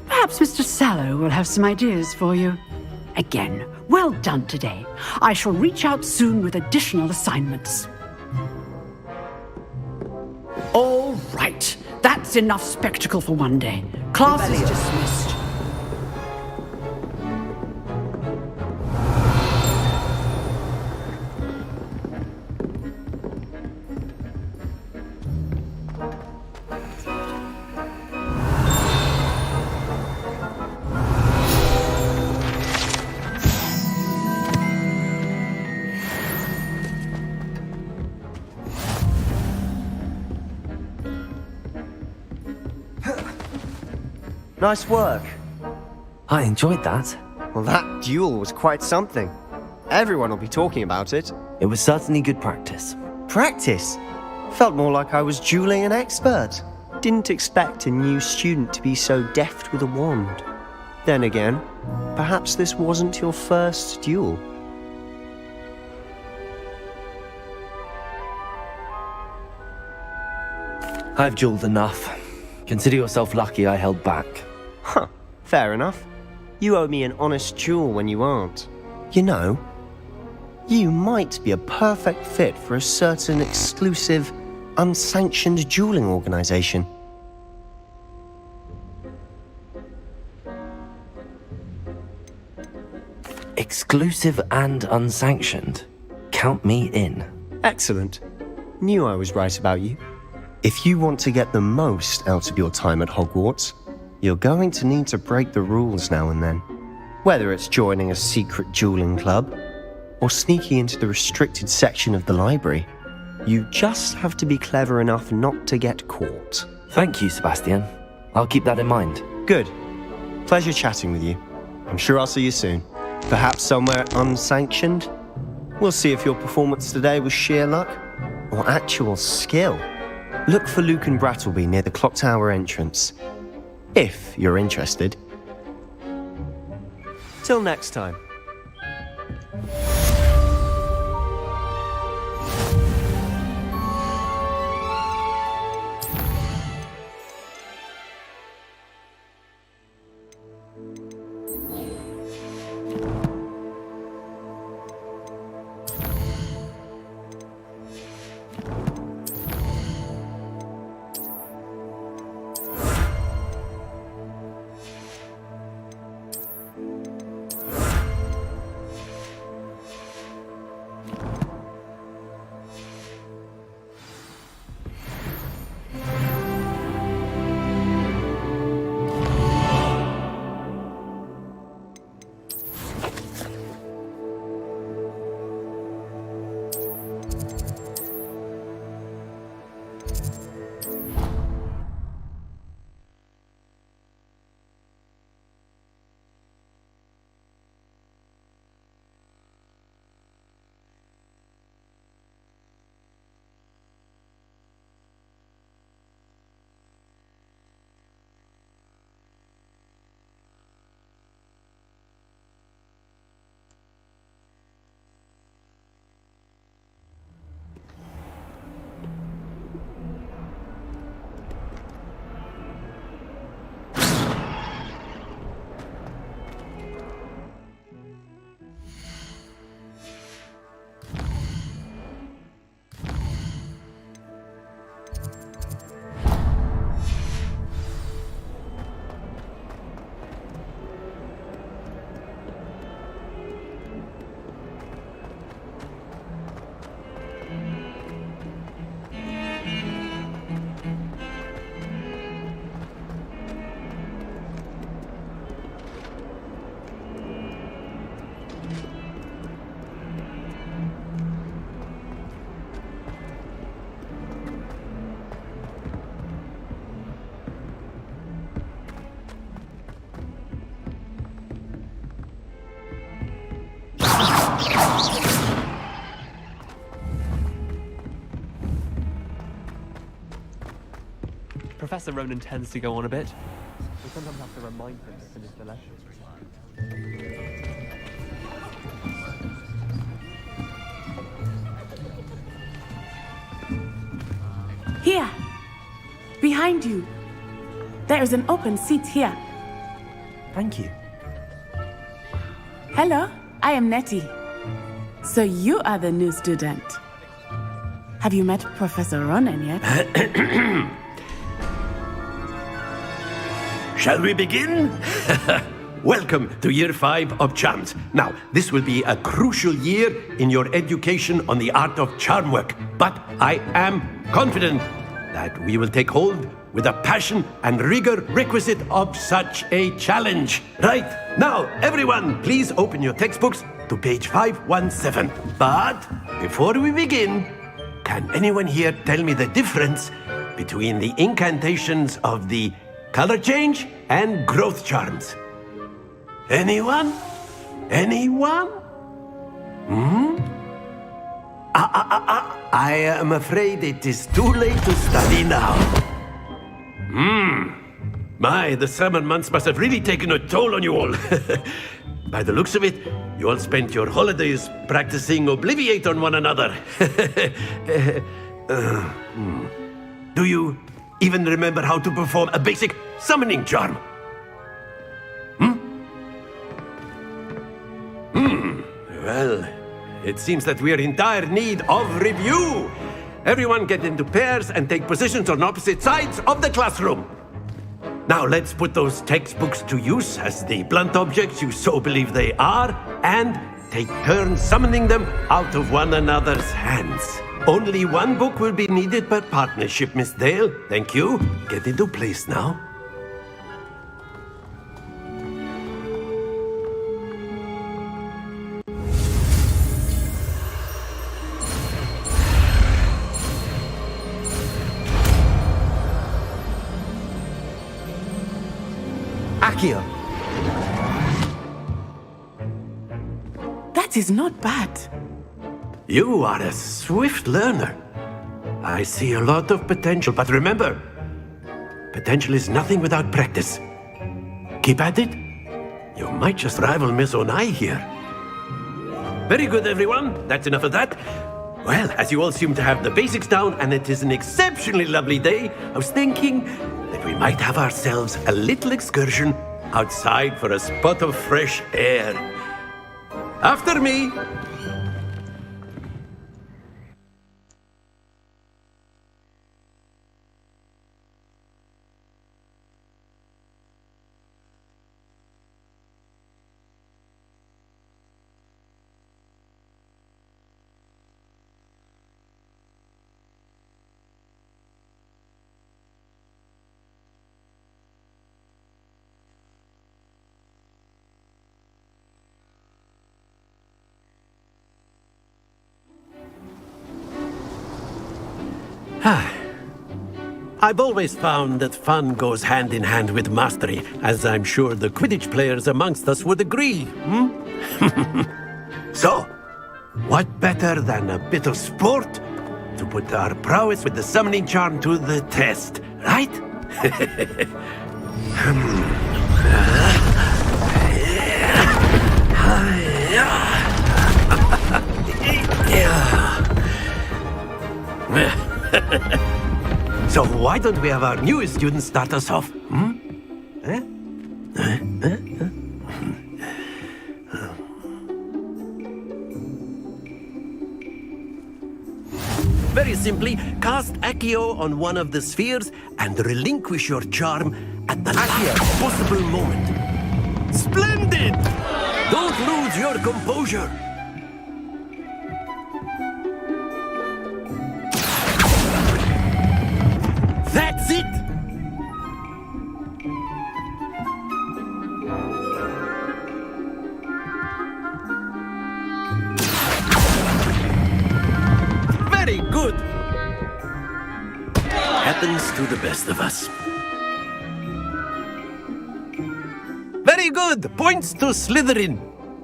Perhaps Mr. Sallow will have some ideas for you. Again, well done today. I shall reach out soon with additional assignments. All right. That's enough spectacle for one day. Class is dismissed. Nice work. I enjoyed that. Well, that duel was quite something. Everyone will be talking about it. It was certainly good practice. Practice? Felt more like I was dueling an expert. Didn't expect a new student to be so deft with a wand. Then again, perhaps this wasn't your first duel. I've dueled enough. Consider yourself lucky I held back. Huh, fair enough. You owe me an honest duel when you aren't. You know, you might be a perfect fit for a certain exclusive, unsanctioned dueling organization. Exclusive and unsanctioned. Count me in. Excellent. Knew I was right about you. If you want to get the most out of your time at Hogwarts, you're going to need to break the rules now and then. Whether it's joining a secret dueling club, or sneaking into the restricted section of the library, you just have to be clever enough not to get caught. Thank you, Sebastian. I'll keep that in mind. Good. Pleasure chatting with you. I'm sure I'll see you soon. Perhaps somewhere unsanctioned? We'll see if your performance today was sheer luck, or actual skill. Look for Luke and Brattleby near the clock tower entrance, if you're interested. Till next time. Professor Ronan tends to go on a bit. We sometimes have to remind him to finish the lesson. Here! Behind you! There is an open seat here. Thank you. Hello, I am Nettie. So you are the new student. Have you met Professor Ronan yet? Shall we begin? Welcome to Year 5 of Charms. Now, this will be a crucial year in your education on the art of charm work. But I am confident that we will take hold with the passion and rigor requisite of such a challenge. Right, now, everyone, please open your textbooks to page 517. But before we begin, can anyone here tell me the difference between the incantations of the color change and growth charms? Anyone? Anyone? I am afraid it is too late to study now. My, the summer months must have really taken a toll on you all. By the looks of it, you all spent your holidays practicing Obliviate on one another. Do you even remember how to perform a basic summoning charm? Well, it seems that we are in dire need of review. Everyone get into pairs and take positions on opposite sides of the classroom. Now let's put those textbooks to use as the blunt objects you so believe they are, and take turns summoning them out of one another's hands. Only one book will be needed per partnership, Miss Dale. Thank you. Get into place now. Accio. That is not bad. You are a swift learner. I see a lot of potential, but remember, potential is nothing without practice. Keep at it. You might just rival Miss Onai here. Very good, everyone. That's enough of that. Well, as you all seem to have the basics down, and it is an exceptionally lovely day, I was thinking that we might have ourselves a little excursion outside for a spot of fresh air. After me. I've always found that fun goes hand in hand with mastery, as I'm sure the Quidditch players amongst us would agree. So, what better than a bit of sport to put our prowess with the summoning charm to the test, right? So why don't we have our newest student start us off? Very simply, cast Accio on one of the spheres and relinquish your charm at the last possible moment. Splendid! Don't lose your composure. That's it! Very good! Happens to the best of us. Very good! Points to Slytherin.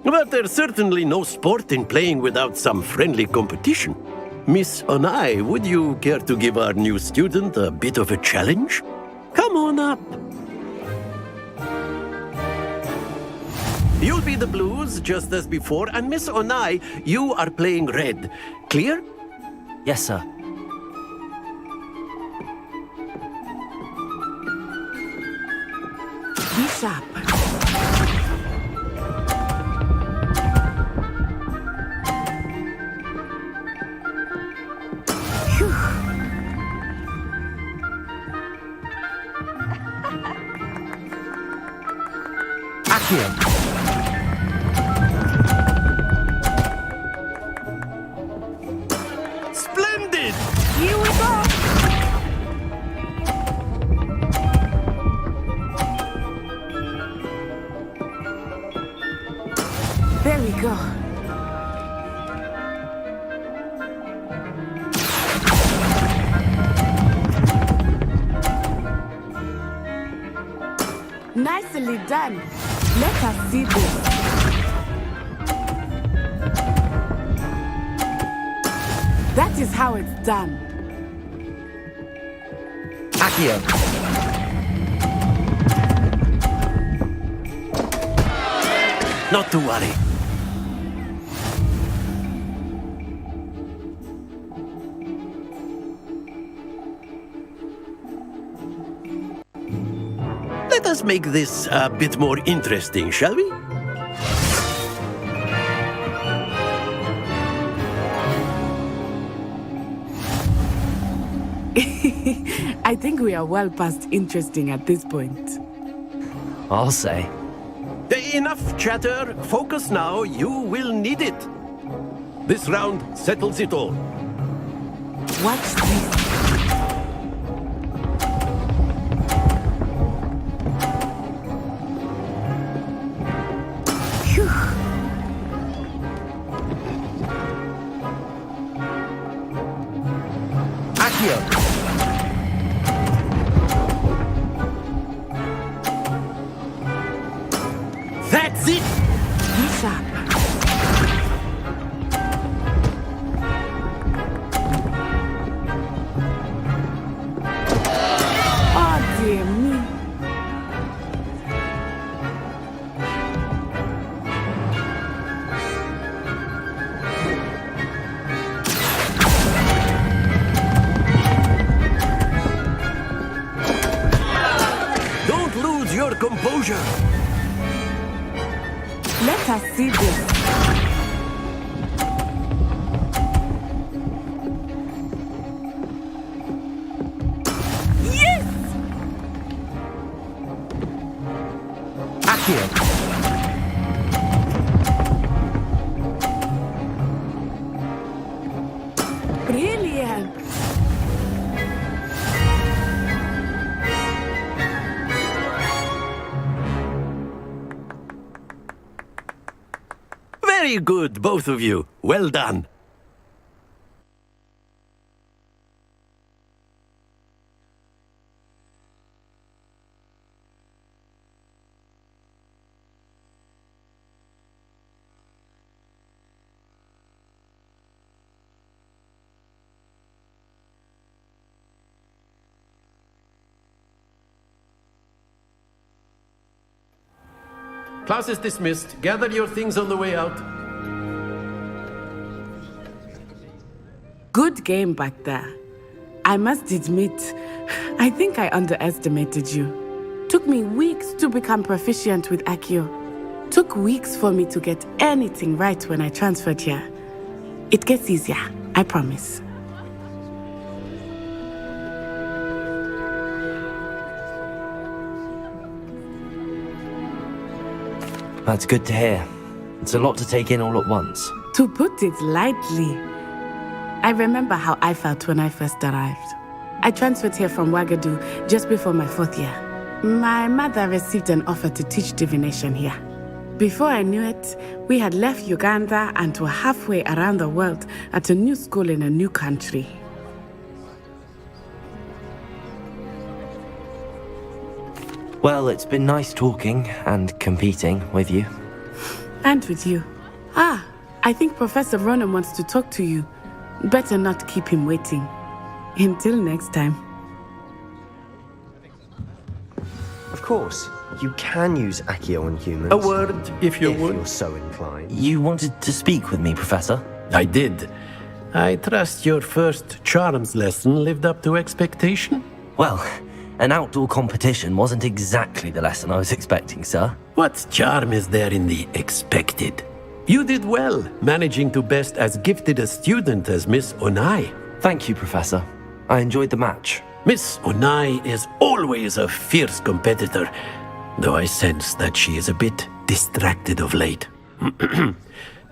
But there's certainly no sport in playing without some friendly competition. Miss Onai, would you care to give our new student a bit of a challenge? Come on up. You'll be the blues, just as before, and Miss Onai, you are playing red. Clear? Yes, sir. Be sharp. Accio. Splendid! Here we go. There we go. Nicely done. Let us see this. That is how it's done. Accio. Not to worry. Let us make this a bit more interesting, shall we? I think we are well past interesting at this point. I'll say. Enough chatter. Focus now. You will need it. This round settles it all. Watch this. Phew. Accio. That's it! Be sharp. Oh, dear me. Don't lose your composure. Let us see this. Yes! Accio. Brilliant. Very good, both of you. Well done. Class is dismissed. Gather your things on the way out. Good game back there. I must admit, I think I underestimated you. Took me weeks to become proficient with Accio. Took weeks for me to get anything right when I transferred here. It gets easier, I promise. That's good to hear. It's a lot to take in all at once. To put it lightly, I remember how I felt when I first arrived. I transferred here from Ouagadougou just before my 4th year. My mother received an offer to teach divination here. Before I knew it, we had left Uganda and were halfway around the world at a new school in a new country. Well, it's been nice talking and competing with you. And with you. Ah, I think Professor Ronan wants to talk to you. Better not keep him waiting. Until next time. Of course, you can use Accio on humans. A word, if you would. If you're so inclined. You wanted to speak with me, Professor? I did. I trust your first charms lesson lived up to expectation? Well, an outdoor competition wasn't exactly the lesson I was expecting, sir. What charm is there in the expected? You did well, managing to best as gifted a student as Miss Onai. Thank you, Professor. I enjoyed the match. Miss Onai is always a fierce competitor, though I sense that she is a bit distracted of late.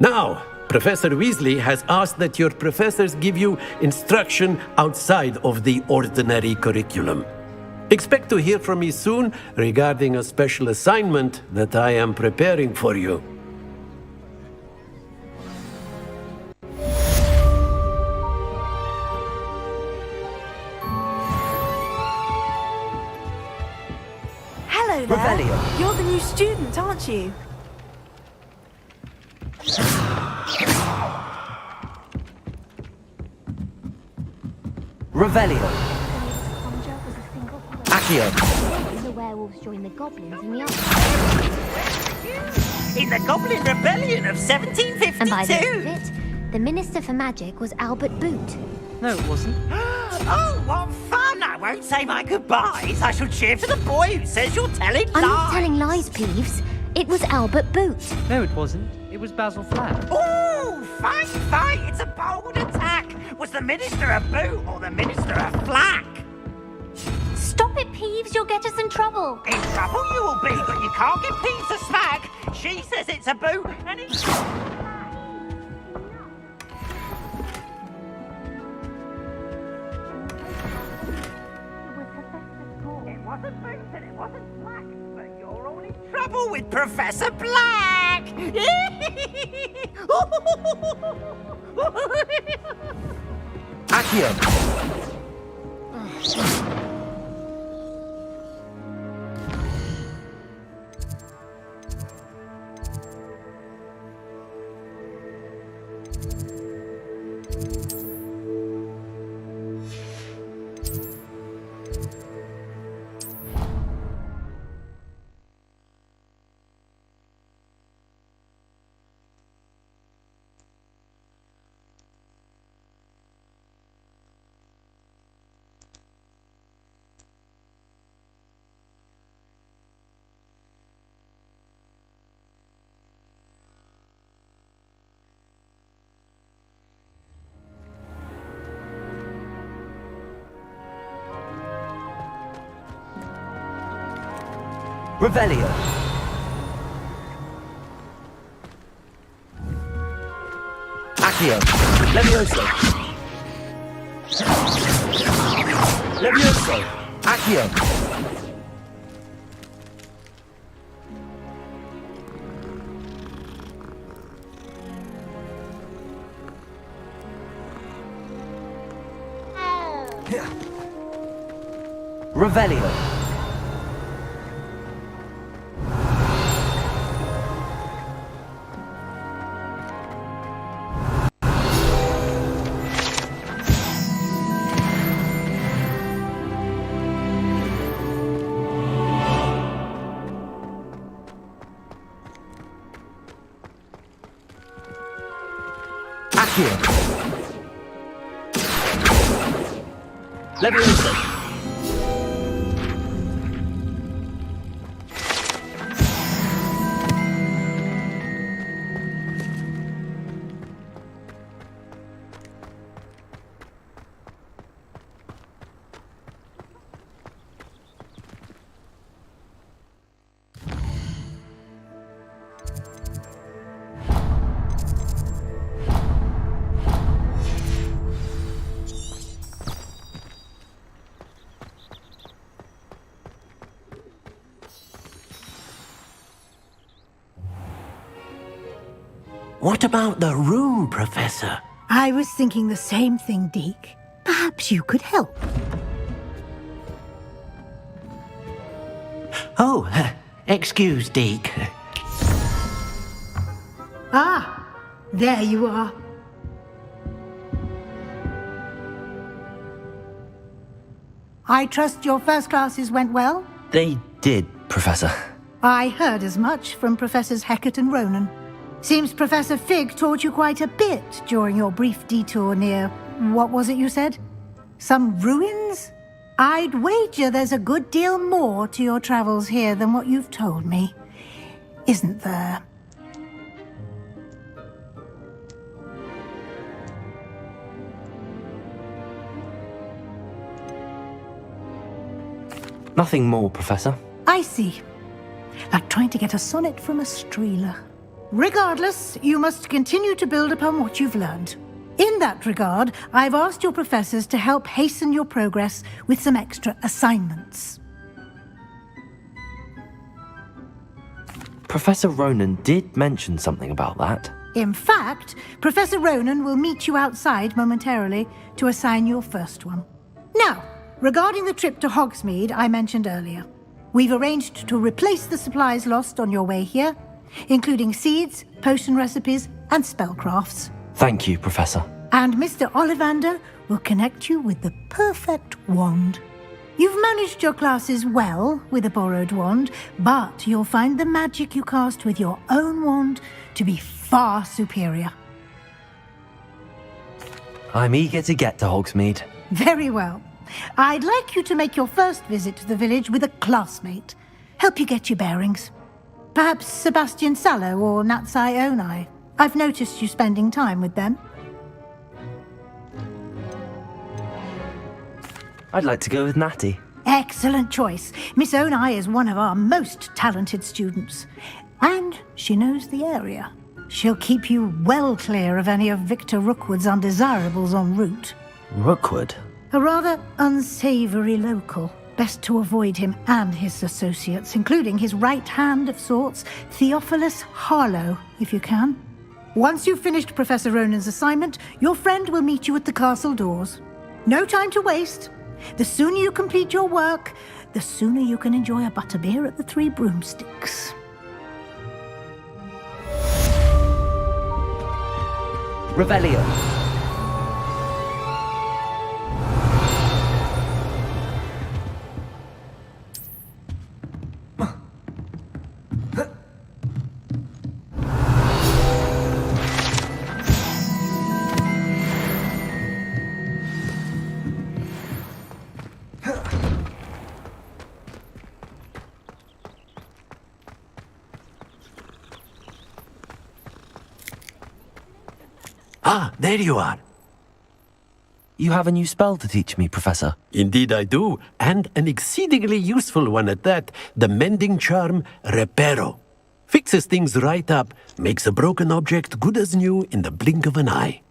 Now, Professor Weasley has asked that your professors give you instruction outside of the ordinary curriculum. Expect to hear from me soon regarding a special assignment that I am preparing for you. Hello there. Revelio. You're the new student, aren't you? Revelio. Accio. The werewolves joined the goblins in the In the Goblin Rebellion of 1752! And by the end of it, the Minister for Magic was Albert Boot. No, it wasn't. Oh, what fun! I won't say my goodbyes. I shall cheer for the boy who says you're telling lies. I'm not telling lies, Peeves. It was Albert Boot. No, it wasn't. It was Basil Flack. Ooh, fight, fight! It's a bold attack! Was the Minister a boot or the Minister a flack? Stop it, Peeves. You'll get us in trouble. In trouble you will be, but you can't give Peeves a smack. She says it's a boot, and it's... It wasn't boot and it wasn't flack, but you're all in trouble with Professor Black! Accio. Revelio. Accio. Levioso. Levioso. Accio. Revelio. Accio. Levioso. What about the room, Professor? I was thinking the same thing, Deke. Perhaps you could help. Oh, excuse, Deke. Ah, there you are. I trust your first classes went well? They did, Professor. I heard as much from Professors Hecat and Ronan. Seems Professor Fig taught you quite a bit during your brief detour near... what was it you said? Some ruins? I'd wager there's a good deal more to your travels here than what you've told me. Isn't there? Nothing more, Professor. I see. Like trying to get a sonnet from a streeler. Regardless, you must continue to build upon what you've learned. In that regard, I've asked your professors to help hasten your progress with some extra assignments. Professor Ronan did mention something about that. In fact, Professor Ronan will meet you outside momentarily to assign your first one. Now, regarding the trip to Hogsmeade I mentioned earlier, we've arranged to replace the supplies lost on your way here, including seeds, potion recipes, and spellcrafts. Thank you, Professor. And Mr. Ollivander will connect you with the perfect wand. You've managed your classes well with a borrowed wand, but you'll find the magic you cast with your own wand to be far superior. I'm eager to get to Hogsmeade. Very well. I'd like you to make your first visit to the village with a classmate. Help you get your bearings. Perhaps Sebastian Sallow or Natsai Onai. I've noticed you spending time with them. I'd like to go with Natty. Excellent choice. Miss Onai is one of our most talented students. And she knows the area. She'll keep you well clear of any of Victor Rookwood's undesirables en route. Rookwood? A rather unsavory local. Best to avoid him and his associates, including his right hand of sorts, Theophilus Harlow, if you can. Once you've finished Professor Ronan's assignment, your friend will meet you at the castle doors. No time to waste. The sooner you complete your work, the sooner you can enjoy a butterbeer at the Three Broomsticks. Revelio. Ah, there you are. You have a new spell to teach me, Professor. Indeed I do, and an exceedingly useful one at that. The mending charm, Reparo. Fixes things right up, makes a broken object good as new in the blink of an eye.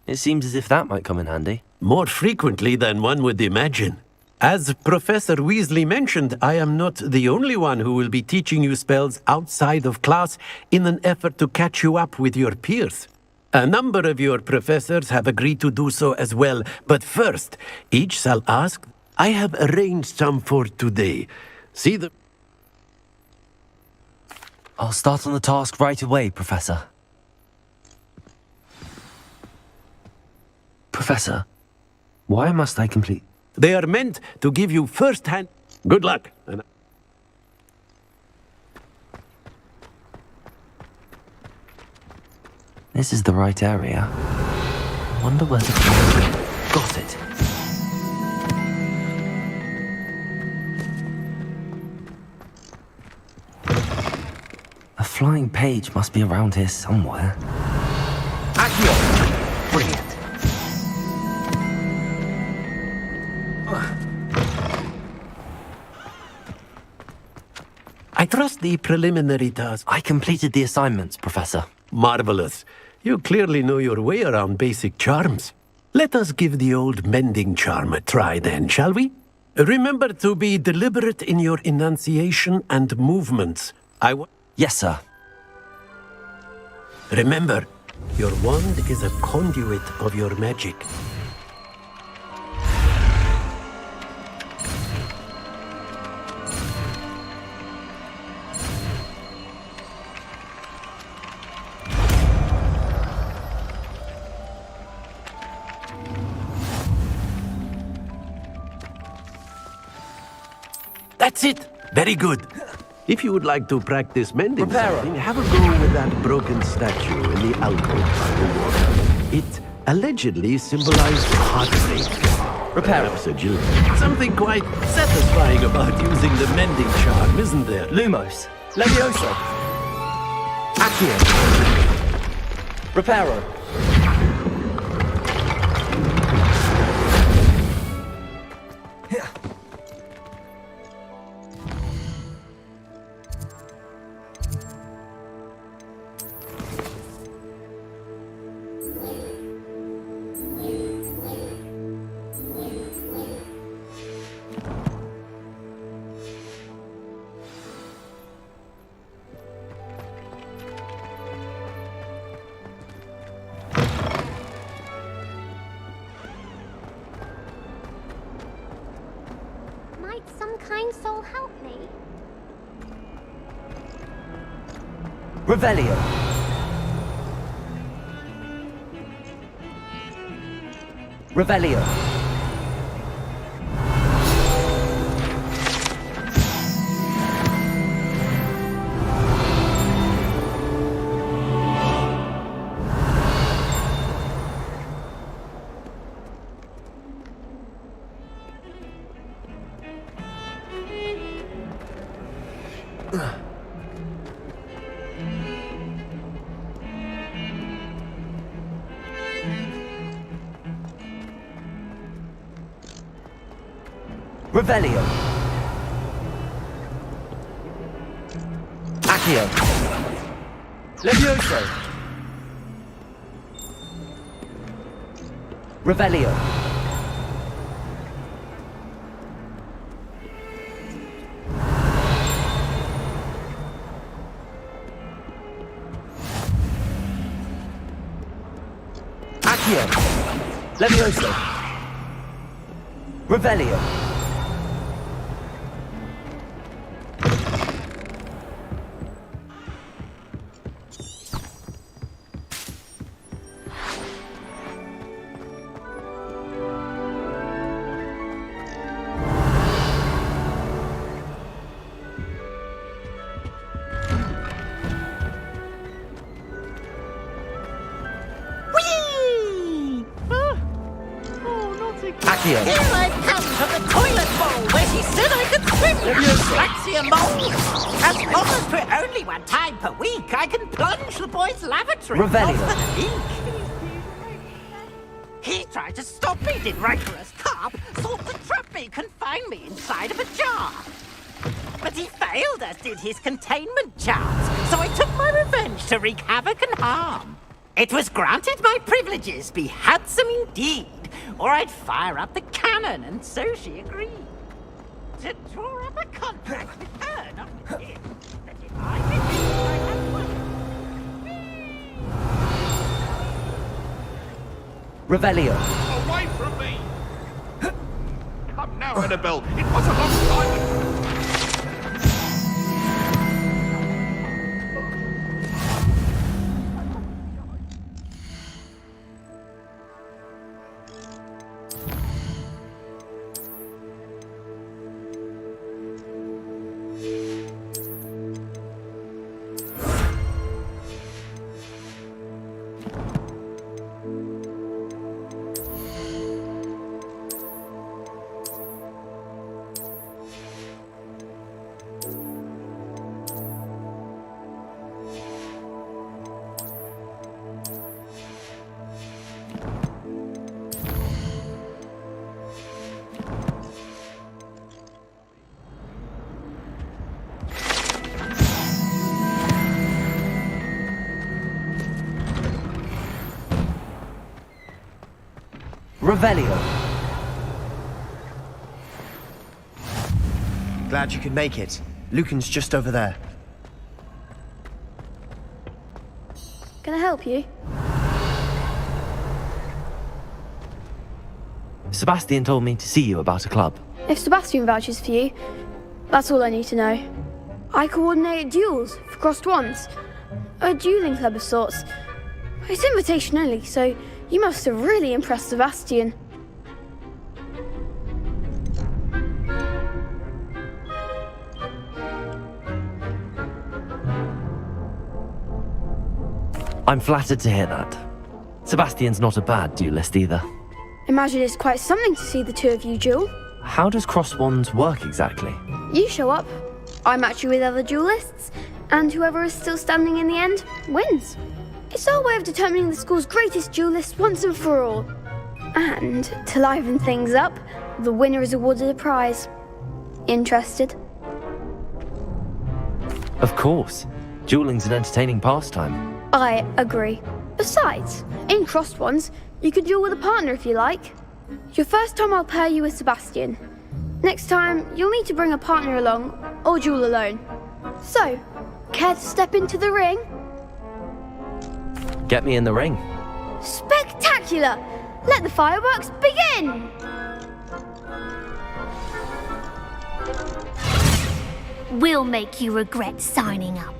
It seems as if that might come in handy. More frequently than one would imagine. As Professor Weasley mentioned, I am not the only one who will be teaching you spells outside of class in an effort to catch you up with your peers. A number of your professors have agreed to do so as well, but first, each shall ask. I have arranged some for today. See the... I'll start on the task right away, Professor. Professor, why must I complete... They are meant to give you first-hand... Good luck. This is the right area. Wonder where the... Got it. A flying page must be around here somewhere. Accio! Brilliant. I trust the preliminary task. I completed the assignments, Professor. Marvelous. You clearly know your way around basic charms. Let us give the old mending charm a try then, shall we? Remember to be deliberate in your enunciation and movements. Yes, sir. Remember, your wand is a conduit of your magic. That's it! Very good. If you would like to practice mending Reparo. something, have a go with that broken statue in the alcove by the water. It allegedly symbolized heartbreak. Perhaps agility. Something quite satisfying about using the mending charm, isn't there? Lumos. Levioso. Accio. Reparo. Might some kind soul help me? Revelio. Revelio. Revelio. Accio. Levioso. Revelio. Accio. Levioso. Revelio. Accio. Here I come from the toilet bowl where she said I could swim. Galaxia mole. As long as we're only one time per week, I can plunge the boys' lavatory. Revelio. Off the leak. He tried to stop me, did rigorous carp. Sought to trap me, confine me inside of a jar. But he failed, as did his containment charms. So I took my revenge to wreak havoc and harm. It was granted my privileges be handsome indeed, or I'd fire up the cannon, and so she agreed. To draw up a contract with her, not with him, that if I believed I had won. Revelio. Away from me! Come now, Annabelle. It was a long time ago. Revelio. Glad you could make it. Lucan's just over there. Can I help you? Sebastian told me to see you about a club. If Sebastian vouches for you, that's all I need to know. I coordinate duels for crossed wands. A dueling club of sorts. It's invitation only, so you must have really impressed Sebastian. I'm flattered to hear that. Sebastian's not a bad duelist either. Imagine it's quite something to see the two of you duel. How does cross wands work exactly? You show up, I match you with other duelists, and whoever is still standing in the end wins. It's our way of determining the school's greatest duelist once and for all. And to liven things up, the winner is awarded a prize. Interested? Of course. Dueling's an entertaining pastime. I agree. Besides, in crossed ones, you can duel with a partner if you like. Your first time I'll pair you with Sebastian. Next time, you'll need to bring a partner along, or duel alone. So, care to step into the ring? Get me in the ring. Spectacular! Let the fireworks begin! We'll make you regret signing up.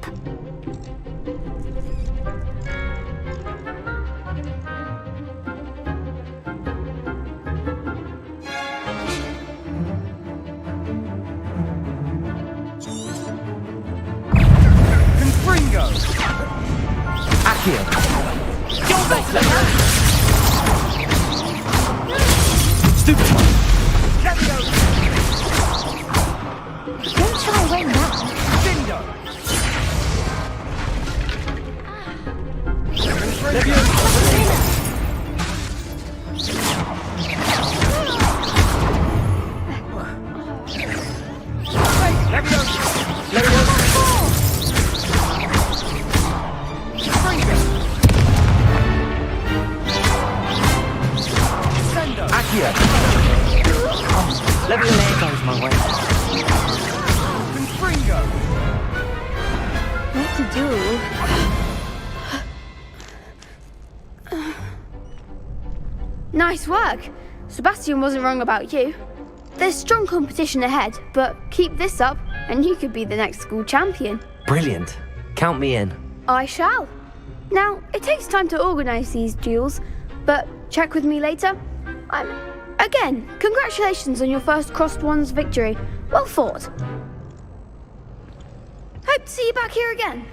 Confringo! Accio! You're better! Stupid one! Leviosa! Don't try win that. Dindo! Leviosa! Leviosa! Leviosa! Accio! Leviosa goes my way. Confringo! What to do? Nice work. Sebastian wasn't wrong about you. There's strong competition ahead, but keep this up and you could be the next school champion. Brilliant. Count me in. I shall. Now, it takes time to organise these duels, but check with me later. Again, congratulations on your first Crossed Ones victory. Well fought. Hope to see you back here again.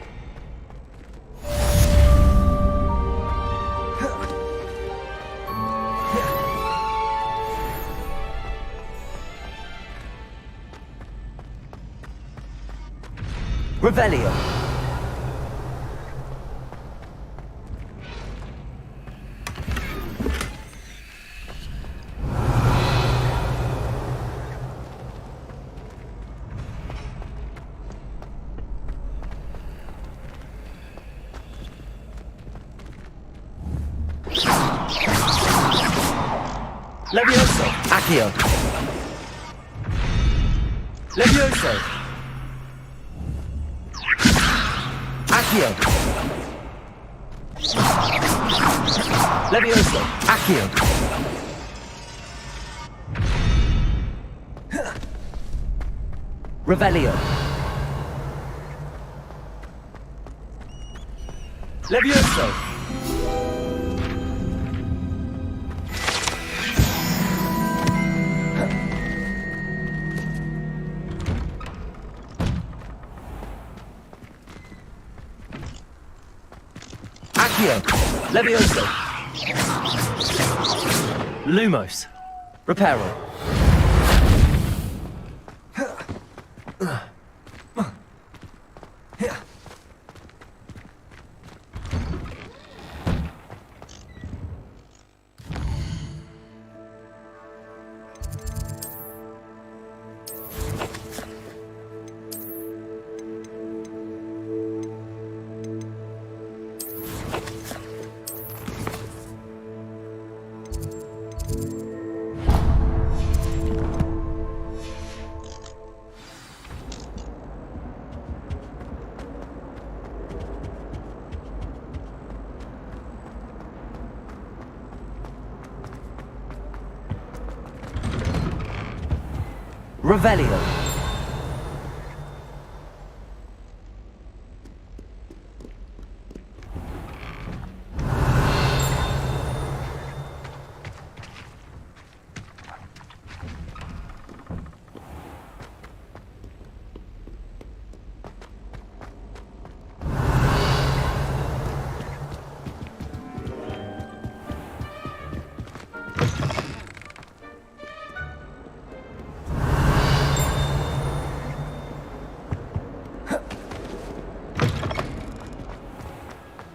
Revelio. Levioso. Accio. Levioso. Accio. Levioso. Accio. Revelio. Levioso. Accio. Levioso. Lumos. Reparo. Revelio.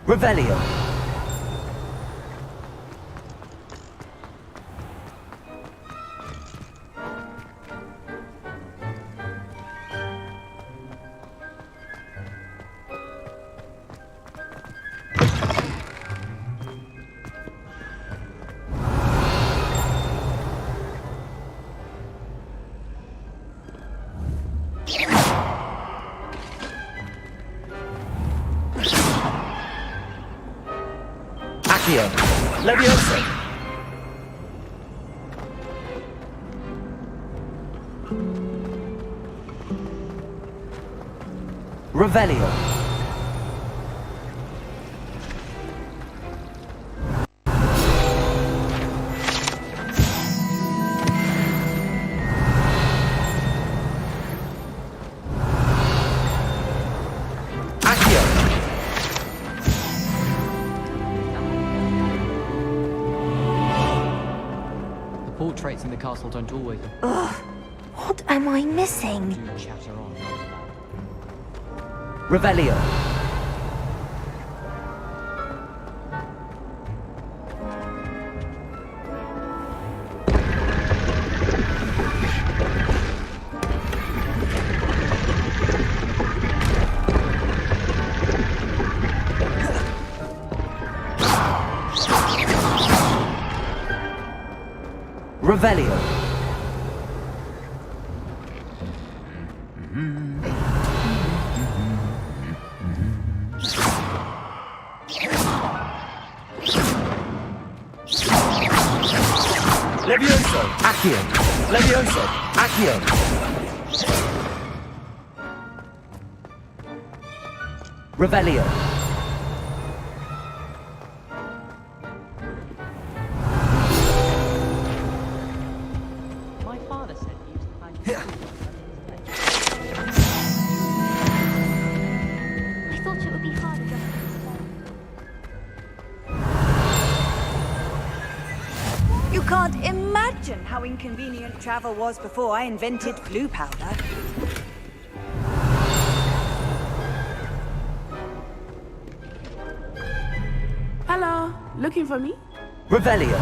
Revelio. Accio. Leviosa. Revelio. Accio. The portraits in the castle don't always Ugh, what am I missing? do chatter on. Revelio. Revelio. Levioso. Accio. Levioso. Accio. Revelio. My father said he used to find I thought it would be harder just You can't imagine how inconvenient travel was before I invented blue powder. Hello, looking for me? Revelio.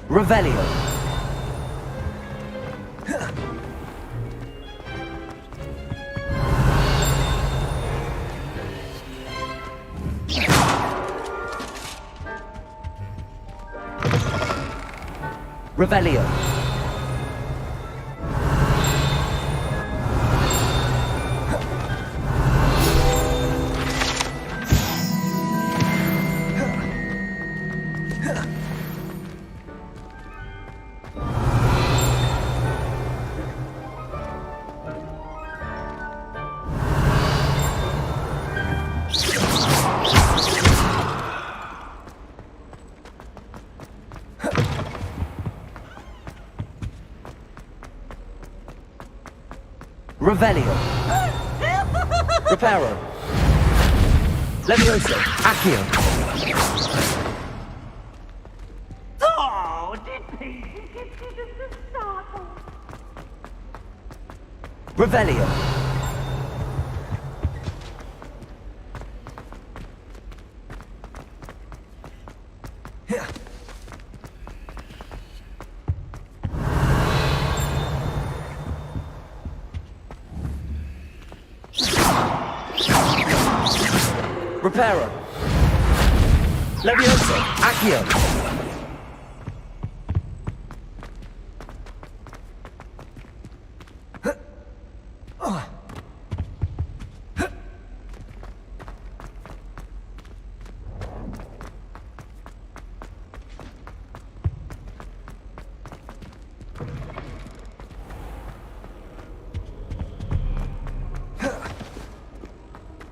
Revelio. Revelio. Revelio. Reparo. Levioso. Accio. Oh, did Pete give you just a sample? Revelio. Reparo. Levioso. Accio.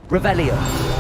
Revelio.